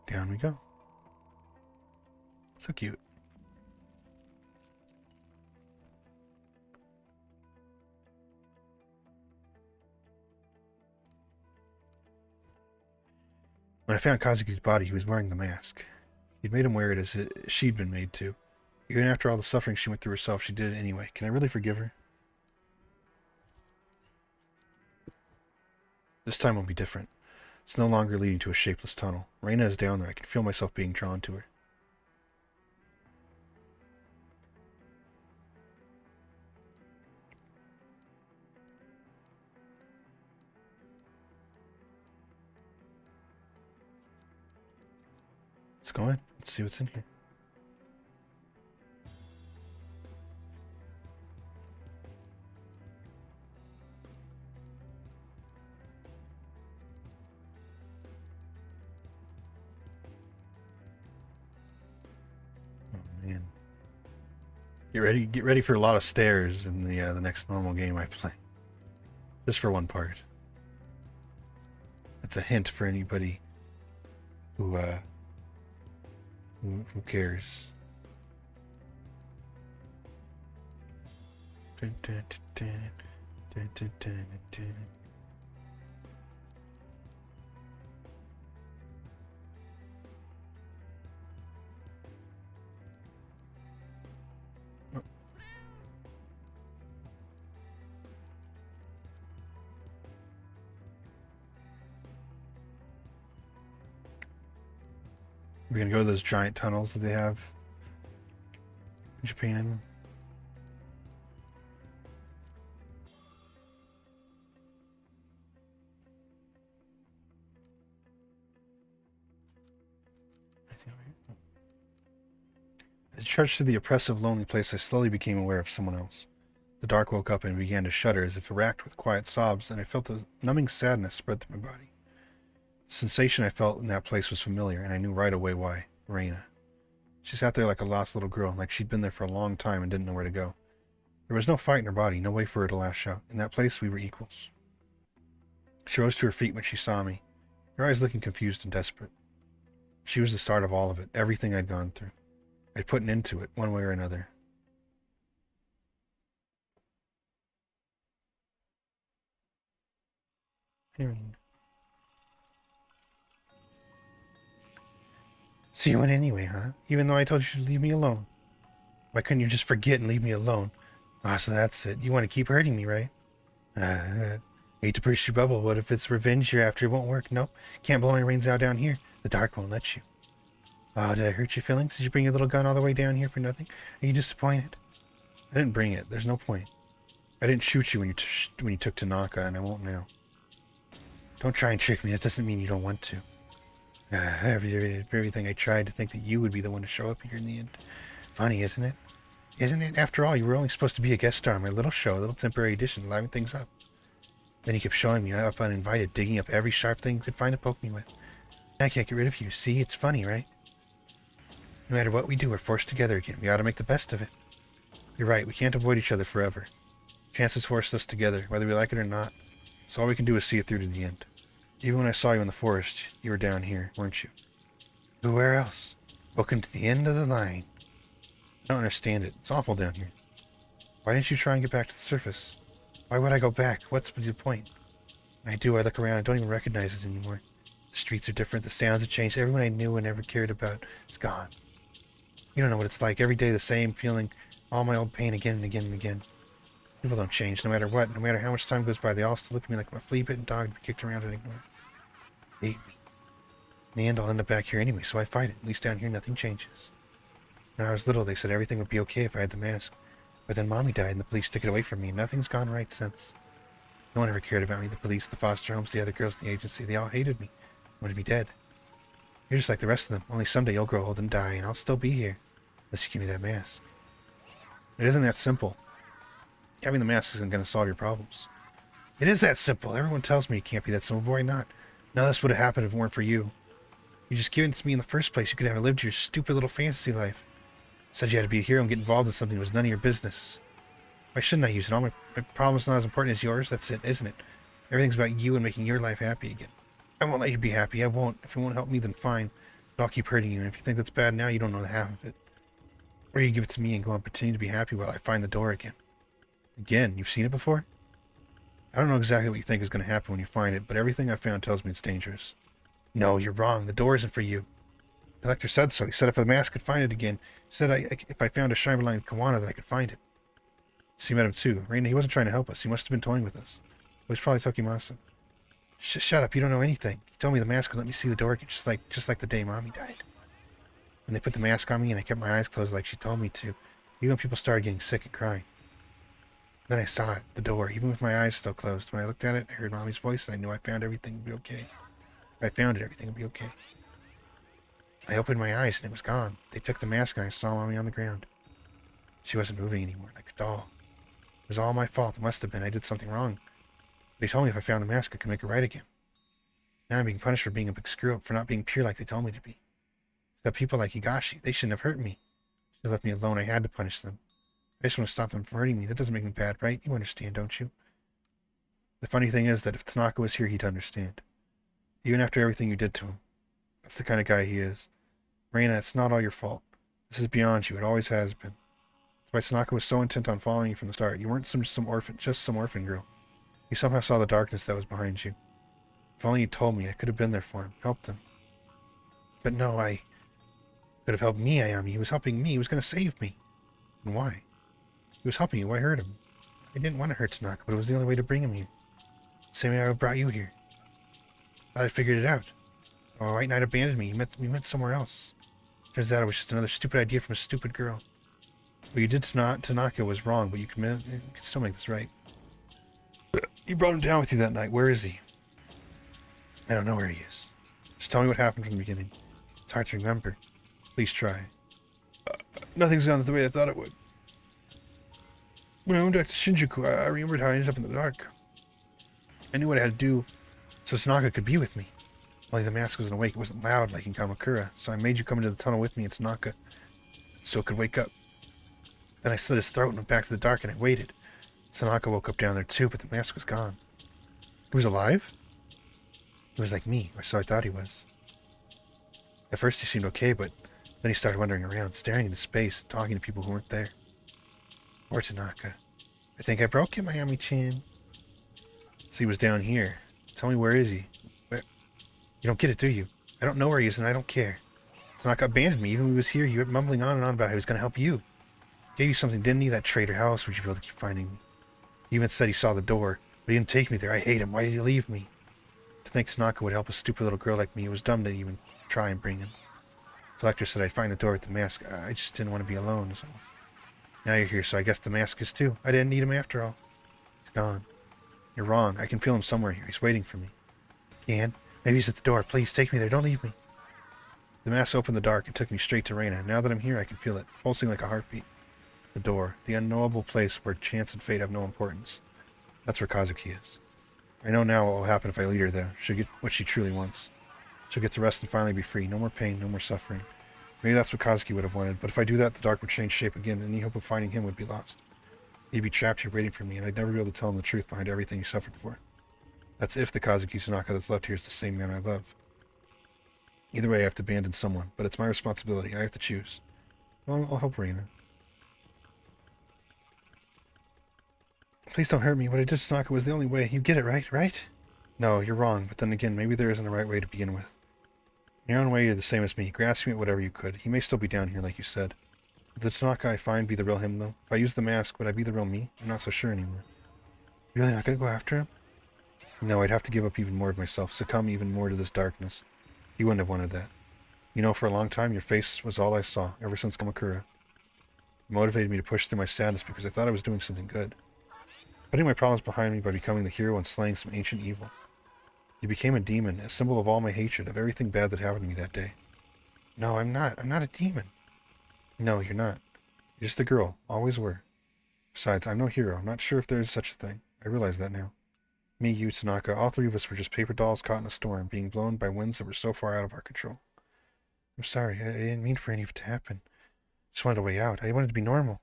Down we go. So cute. When I found Kazuki's body, he was wearing the mask. He'd made him wear it as she'd been made to. Even after all the suffering she went through herself, she did it anyway. Can I really forgive her? This time will be different. It's no longer leading to a shapeless tunnel. Reina is down there. I can feel myself being drawn to her. Let's go in. Let's see what's in here. Oh man. Get ready for a lot of stairs in the next normal game I play. Just for one part. That's a hint for anybody who cares. Dun, dun, dun, dun, dun, dun, dun. We're gonna go to those giant tunnels that they have in Japan. As I trudged through the oppressive, lonely place, I slowly became aware of someone else. The dark woke up and began to shudder as if racked with quiet sobs, and I felt a numbing sadness spread through my body. The sensation I felt in that place was familiar, and I knew right away why. Raina. She sat there like a lost little girl, like she'd been there for a long time and didn't know where to go. There was no fight in her body, no way for her to lash out. In that place, we were equals. She rose to her feet when she saw me, her eyes looking confused and desperate. She was the start of all of it, everything I'd gone through. I'd put an end to it, one way or another. So you went anyway, huh? Even though I told you to leave me alone. Why couldn't you just forget and leave me alone? Ah, so that's it. You want to keep hurting me, right? Hate to burst your bubble. What if it's revenge you're after? It won't work. Nope. Can't blow my brains out down here. The dark won't let you. Oh, did I hurt your feelings? Did you bring your little gun all the way down here for nothing? Are you disappointed? I didn't bring it. There's no point. I didn't shoot you when you took Tanaka, and I won't now. Don't try and trick me. That doesn't mean you don't want to. Everything I tried to think that you would be the one to show up here in the end. Funny, isn't it? Isn't it? After all, you were only supposed to be a guest star on my little show, a little temporary addition, liven things up. Then you kept showing me up uninvited, digging up every sharp thing you could find to poke me with. I can't get rid of you. See, it's funny, right? No matter what we do, we're forced together again. We ought to make the best of it. You're right, we can't avoid each other forever. Chances forced us together, whether we like it or not. So all we can do is see it through to the end. Even when I saw you in the forest, you were down here, weren't you? But where else? Welcome to the end of the line. I don't understand it. It's awful down here. Why didn't you try and get back to the surface? Why would I go back? What's the point? I look around, I don't even recognize it anymore. The streets are different, the sounds have changed, everyone I knew and ever cared about is gone. You don't know what it's like, every day the same feeling, all my old pain again and again and again. People don't change, no matter what, no matter how much time goes by, they all still look at me like I'm a flea-bitten dog to be kicked around and ignored. They hate me. In the end, I'll end up back here anyway, so I fight it. At least down here, nothing changes. When I was little, they said everything would be okay if I had the mask. But then Mommy died and the police took it away from me, and nothing's gone right since. No one ever cared about me. The police, the foster homes, the other girls in the agency, they all hated me. Wanted me dead. You're just like the rest of them, only someday you'll grow old and die, and I'll still be here. Unless you give me that mask. It isn't that simple. Having the mask isn't going to solve your problems. It is that simple. Everyone tells me it can't be that simple. Why not? None of this would have happened if it weren't for you. You just gave it to me in the first place. You could have lived your stupid little fantasy life. Said you had to be a hero and get involved in something that was none of your business. Why shouldn't I use it? All my problem's not as important as yours. That's it, isn't it? Everything's about you and making your life happy again. I won't let you be happy. I won't. If it won't help me, then fine. But I'll keep hurting you. And if you think that's bad now, you don't know the half of it. Or you give it to me and go on pretending to be happy while I find the door again. Again? You've seen it before? I don't know exactly what you think is going to happen when you find it, but everything I've found tells me it's dangerous. No, you're wrong. The door isn't for you. The collector said so. He said if the mask could find it again. He said if I found a Shimerline Kawana that I could find it. So you met him too. Raina, he wasn't trying to help us. He must have been toying with us. It was probably Tokimasa. Shut up. You don't know anything. He told me the mask would let me see the door again, just like the day Mommy died. When they put the mask on me and I kept my eyes closed like she told me to, even when people started getting sick and crying. Then I saw it, the door, even with my eyes still closed. When I looked at it, I heard Mommy's voice and I knew I found everything would be okay. If I found it, everything would be okay. I opened my eyes and it was gone. They took the mask and I saw Mommy on the ground. She wasn't moving anymore, like a doll. It was all my fault. It must have been. I did something wrong. They told me if I found the mask, I could make it right again. Now I'm being punished for being a big screw-up, for not being pure like they told me to be. Got people like Higashi. They shouldn't have hurt me. Should have left me alone. I had to punish them. I just want to stop them from hurting me. That doesn't make me bad, right? You understand, don't you? The funny thing is that if Tanaka was here, he'd understand. Even after everything you did to him. That's the kind of guy he is. Reina, it's not all your fault. This is beyond you. It always has been. That's why Tanaka was so intent on following you from the start. You weren't some orphan girl. You somehow saw the darkness that was behind you. If only you told me, I could have been there for him, helped him. But no, I could have helped me, Ayami. He was helping me. He was going to save me. And why? He was helping you. Why hurt him? I didn't want to hurt Tanaka, but it was the only way to bring him here. Same way I brought you here. Thought I figured it out. Oh, White Knight abandoned me. We met somewhere else. Turns out it was just another stupid idea from a stupid girl. What you did to Tanaka was wrong, but you can still make this right. You brought him down with you that night. Where is he? I don't know where he is. Just tell me what happened from the beginning. It's hard to remember. Please try. Nothing's gone the way I thought it would. When I went back to Shinjuku, I remembered how I ended up in the dark. I knew what I had to do so Tanaka could be with me. Only the mask wasn't awake. It wasn't loud like in Kamakura, so I made you come into the tunnel with me and Tanaka so it could wake up. Then I slit his throat and went back to the dark and I waited. Tanaka woke up down there too, but the mask was gone. He was alive? He was like me, or so I thought he was. At first he seemed okay, but then he started wandering around, staring into space, talking to people who weren't there. Poor Tanaka. I think I broke him, Ayami-chan. So he was down here. Tell me, where is he? Where? You don't get it, do you? I don't know where he is, and I don't care. Tanaka abandoned me. Even when he was here, he went mumbling on and on about how he was going to help you. Gave you something, didn't he, that traitor? How else would you be able to keep finding me? He even said he saw the door, but he didn't take me there. I hate him. Why did he leave me? To think Tanaka would help a stupid little girl like me, it was dumb to even try and bring him. The collector said I'd find the door with the mask. I just didn't want to be alone, so... Now you're here, so I guess the mask is too. I didn't need him after all. He's gone. You're wrong. I can feel him somewhere here. He's waiting for me. And maybe he's at the door. Please, take me there. Don't leave me. The mask opened the dark and took me straight to Reina. Now that I'm here, I can feel it, pulsing like a heartbeat. The door. The unknowable place where chance and fate have no importance. That's where Kazuki is. I know now what will happen if I lead her there. She'll get what she truly wants. She'll get to rest and finally be free. No more pain, no more suffering. Maybe that's what Kazuki would have wanted, but if I do that, the dark would change shape again, and any hope of finding him would be lost. He'd be trapped here waiting for me, and I'd never be able to tell him the truth behind everything he suffered for. That's if the Kazuki Tanaka that's left here is the same man I love. Either way, I have to abandon someone, but it's my responsibility. I have to choose. Well, I'll help Reina. Please don't hurt me. What I did to Tanaka was the only way. You get it, right? Right? No, you're wrong, but then again, maybe there isn't a right way to begin with. In your own way, you're the same as me, grasping at whatever you could. He may still be down here, like you said. Would the Tanaka I find be the real him, though? If I use the mask, would I be the real me? I'm not so sure anymore. You're really not going to go after him? No, I'd have to give up even more of myself, succumb even more to this darkness. He wouldn't have wanted that. You know, for a long time, your face was all I saw, ever since Kamakura. It motivated me to push through my sadness because I thought I was doing something good. Putting my problems behind me by becoming the hero and slaying some ancient evil. You became a demon, a symbol of all my hatred, of everything bad that happened to me that day. No, I'm not. I'm not a demon. No, you're not. You're just a girl. Always were. Besides, I'm no hero. I'm not sure if there is such a thing. I realize that now. Me, you, Tanaka, all three of us were just paper dolls caught in a storm, being blown by winds that were so far out of our control. I'm sorry. I didn't mean for any of it to happen. I just wanted a way out. I wanted to be normal.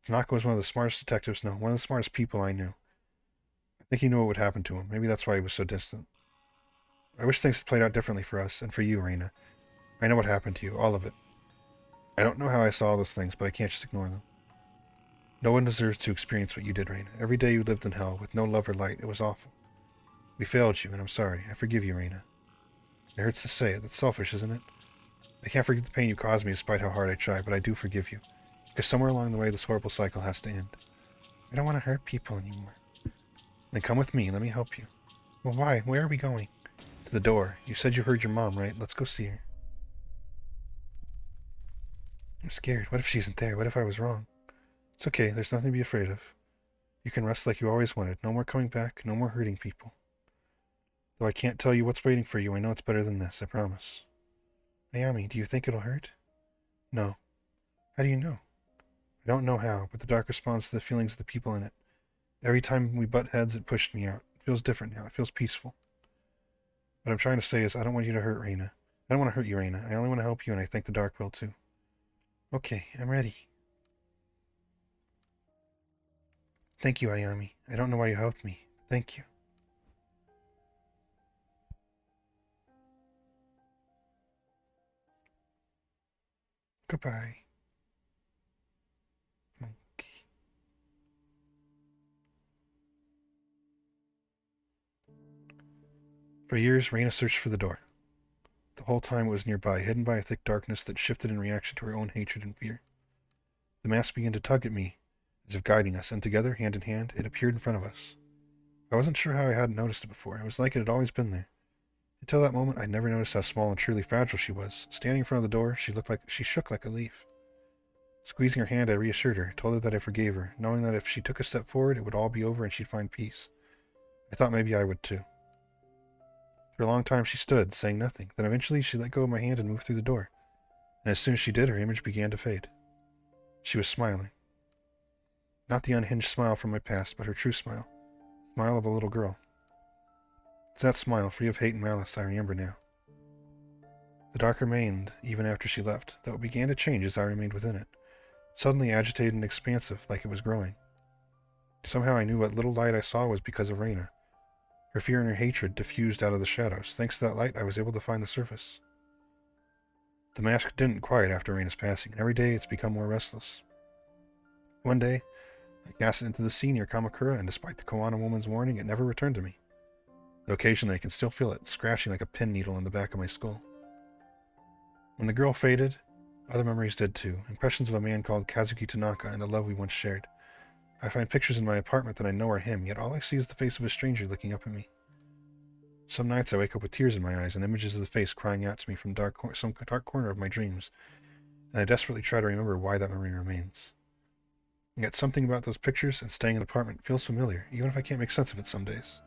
Tanaka was one of the smartest detectives, no, one of the smartest people I knew. I think he knew what would happen to him. Maybe that's why he was so distant. I wish things had played out differently for us, and for you, Reina. I know what happened to you, all of it. I don't know how I saw all those things, but I can't just ignore them. No one deserves to experience what you did, Reina. Every day you lived in hell, with no love or light. It was awful. We failed you, and I'm sorry. I forgive you, Reina. It hurts to say it. That's selfish, isn't it? I can't forget the pain you caused me despite how hard I try, but I do forgive you. Because somewhere along the way, this horrible cycle has to end. I don't want to hurt people anymore. Then come with me and let me help you. Well, why? Where are we going? To the door. You said you heard your mom, right? Let's go see her. I'm scared. What if she isn't there? What if I was wrong? It's okay. There's nothing to be afraid of. You can rest like you always wanted. No more coming back. No more hurting people. Though I can't tell you what's waiting for you, I know it's better than this. I promise. Ayami, do you think it'll hurt? No. How do you know? I don't know how, but the dark responds to the feelings of the people in it. Every time we butt heads, it pushed me out. It feels different now. It feels peaceful. What I'm trying to say is I don't want you to hurt Reina. I don't want to hurt you, Reina. I only want to help you, and I think the dark will too. Okay, I'm ready. Thank you, Ayami. I don't know why you helped me. Thank you. Goodbye. Monkey. For years, Reina searched for the door. The whole time it was nearby, hidden by a thick darkness that shifted in reaction to her own hatred and fear. The mask began to tug at me, as if guiding us, and together, hand in hand, it appeared in front of us. I wasn't sure how I hadn't noticed it before. It was like it had always been there. Until that moment, I'd never noticed how small and truly fragile she was. Standing in front of the door, she shook like a leaf. Squeezing her hand, I reassured her, told her that I forgave her, knowing that if she took a step forward, it would all be over and she'd find peace. I thought maybe I would too. For a long time she stood, saying nothing. Then eventually she let go of my hand and moved through the door. And as soon as she did, her image began to fade. She was smiling. Not the unhinged smile from my past, but her true smile. The smile of a little girl. It's that smile, free of hate and malice, I remember now. The dark remained, even after she left, though it began to change as I remained within it. Suddenly agitated and expansive, like it was growing. Somehow I knew what little light I saw was because of Reyna. Her fear and her hatred diffused out of the shadows. Thanks to that light, I was able to find the surface. The mask didn't quiet after Reyna's passing, and every day it's become more restless. One day, I cast it into the sea near Kamakura, and despite the Koana woman's warning, it never returned to me. Though occasionally I can still feel it, scratching like a pin needle in the back of my skull. When the girl faded, other memories did too. Impressions of a man called Kazuki Tanaka and a love we once shared. I find pictures in my apartment that I know are him, yet all I see is the face of a stranger looking up at me. Some nights I wake up with tears in my eyes and images of the face crying out to me from some dark corner of my dreams, and I desperately try to remember why that memory remains. And yet something about those pictures and staying in the apartment feels familiar, even if I can't make sense of it some days.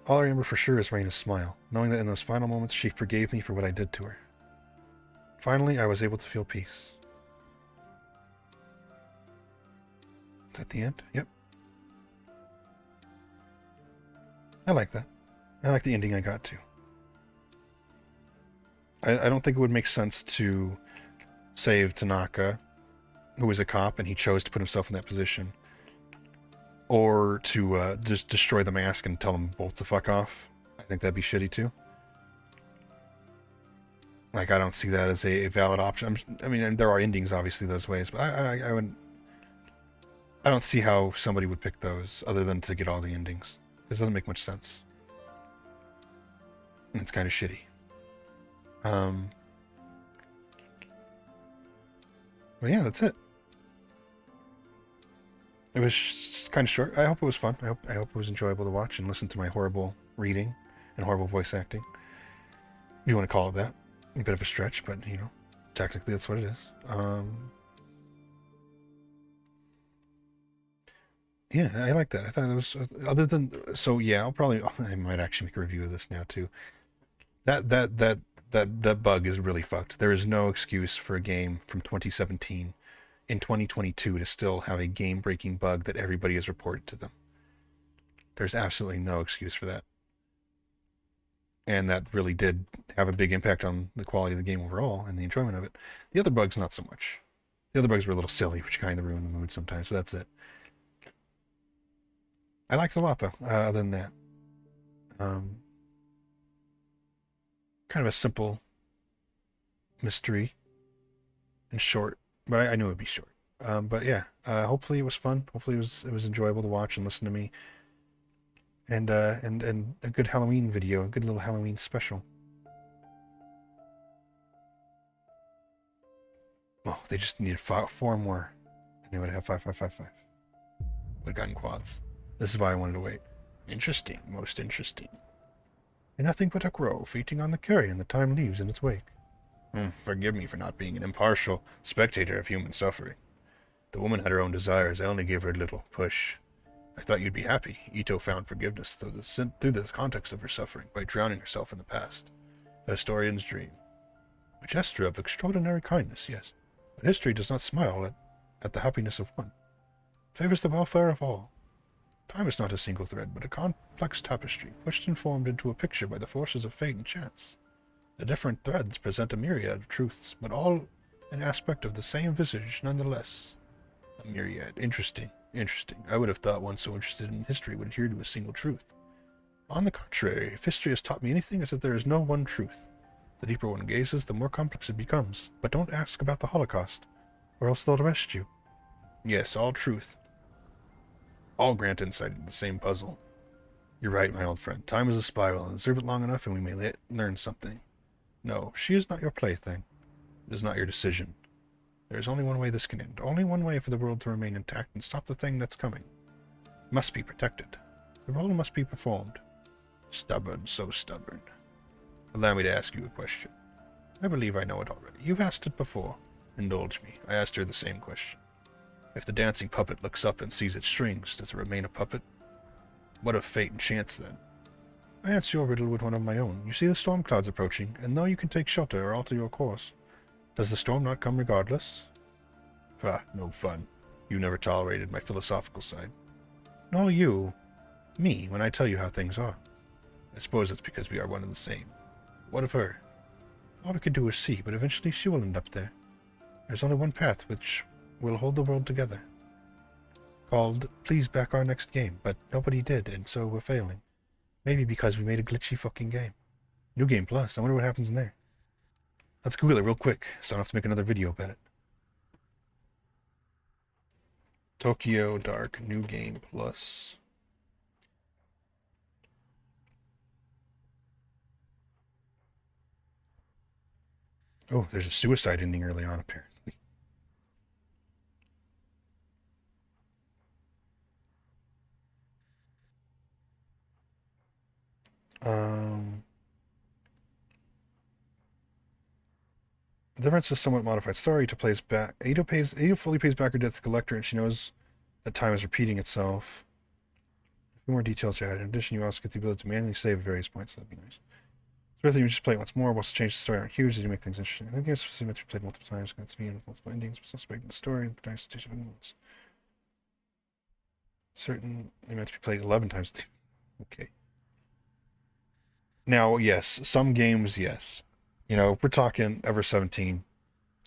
All I remember for sure is Reyna's smile, knowing that in those final moments she forgave me for what I did to her. Finally, I was able to feel peace. Is that the end? Yep. I like that. I like the ending I got to. I don't think it would make sense to save Tanaka, who was a cop and he chose to put himself in that position, or to just destroy the mask and tell them both to fuck off. I think that'd be shitty too. Like, I don't see that as a valid option. I mean, there are endings obviously those ways, but I wouldn't. I don't see how somebody would pick those other than to get all the endings. It doesn't make much sense. And it's kind of shitty. But yeah, that's it. It was kind of short. I hope it was fun. I hope it was enjoyable to watch and listen to my horrible reading and horrible voice acting. If you want to call it that. A bit of a stretch, but, you know, technically that's what it is. Yeah, I like that. I thought it was, other than, so yeah, I might actually make a review of this now too. That bug is really fucked. There is no excuse for a game from 2017 in 2022 to still have a game-breaking bug that everybody has reported to them. There's absolutely no excuse for that. And that really did have a big impact on the quality of the game overall and the enjoyment of it. The other bugs, not so much. The other bugs were a little silly, which kind of ruined the mood sometimes, but that's it. I liked it a lot, though, other than that. Kind of a simple mystery and short, but I knew it would be short. But yeah, hopefully it was fun. Hopefully it was enjoyable to watch and listen to me. And a good Halloween video, a good little Halloween special. Oh, they just needed 4 more, and they would have 5555. Would have gotten quads. This is why I wanted to wait. Interesting, most interesting. And nothing but a grove eating on the carrion the time leaves in its wake. Forgive me for not being an impartial spectator of human suffering. The woman had her own desires. I only gave her a little push. I thought you'd be happy. Ito found forgiveness through the context of her suffering by drowning herself in the past. A historian's dream. A gesture of extraordinary kindness, yes. But history does not smile at the happiness of one. It favors the welfare of all. Time is not a single thread, but a complex tapestry, pushed and formed into a picture by the forces of fate and chance. The different threads present a myriad of truths, but all an aspect of the same visage nonetheless. A myriad. Interesting. Interesting. I would have thought one so interested in history would adhere to a single truth. On the contrary, if history has taught me anything, it's that there is no one truth. The deeper one gazes, the more complex it becomes. But don't ask about the Holocaust, or else they'll arrest you. Yes, all truth. All grant insight into the same puzzle. You're right, my old friend. Time is a spiral, and observe it long enough and we may learn something. No, she is not your plaything. It is not your decision. There is only one way this can end. Only one way for the world to remain intact and stop the thing that's coming. It must be protected. The role must be performed. Stubborn, so stubborn. Allow me to ask you a question. I believe I know it already. You've asked it before. Indulge me. I asked her the same question. If the dancing puppet looks up and sees its strings, does it remain a puppet? What of fate and chance, then? I answer your riddle with one of my own. You see the storm clouds approaching, and though you can take shelter or alter your course, does the storm not come regardless? Ah, no fun. You never tolerated my philosophical side. Nor you. Me, when I tell you how things are. I suppose it's because we are one and the same. What of her? All we can do is see, but eventually she will end up there. There's only one path which will hold the world together. Called, please back our next game, but nobody did, and so we're failing. Maybe because we made a glitchy fucking game. New Game Plus, I wonder what happens in there. Let's Google it real quick, so I don't have to make another video about it. Tokyo Dark New Game Plus. Oh, there's a suicide ending early on, apparently. The difference is somewhat modified. Story to plays back. Ada fully pays back her debt to the collector, and she knows that time is repeating itself. A few more details are added. In addition, you also get the ability to manually save at various points. So that'd be nice. It's worth it. You just play it once more. Whilst the changes to the story aren't huge, you make things interesting. I think it's meant to be played multiple times. It's be in multiple endings, but still the story and protagonist moments. Certain they meant to be played 11 times. Okay. Now, yes, some games, yes. You know, if we're talking Ever 17,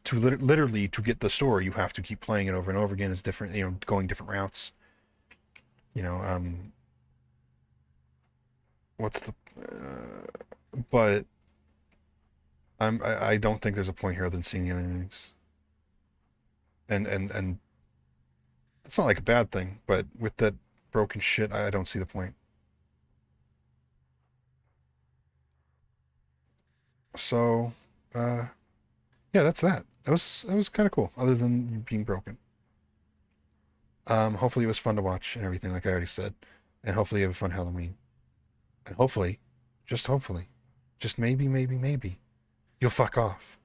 to literally to get the story, you have to keep playing it over and over again. It's different, you know, going different routes. You know, what's the? But I don't think there's a point here other than seeing the other endings. And it's not like a bad thing, but with that broken shit, I don't see the point. So, yeah, that's that. That was kind of cool, other than being broken. Hopefully it was fun to watch and everything, like I already said, and hopefully you have a fun Halloween, and hopefully, just maybe, you'll fuck off.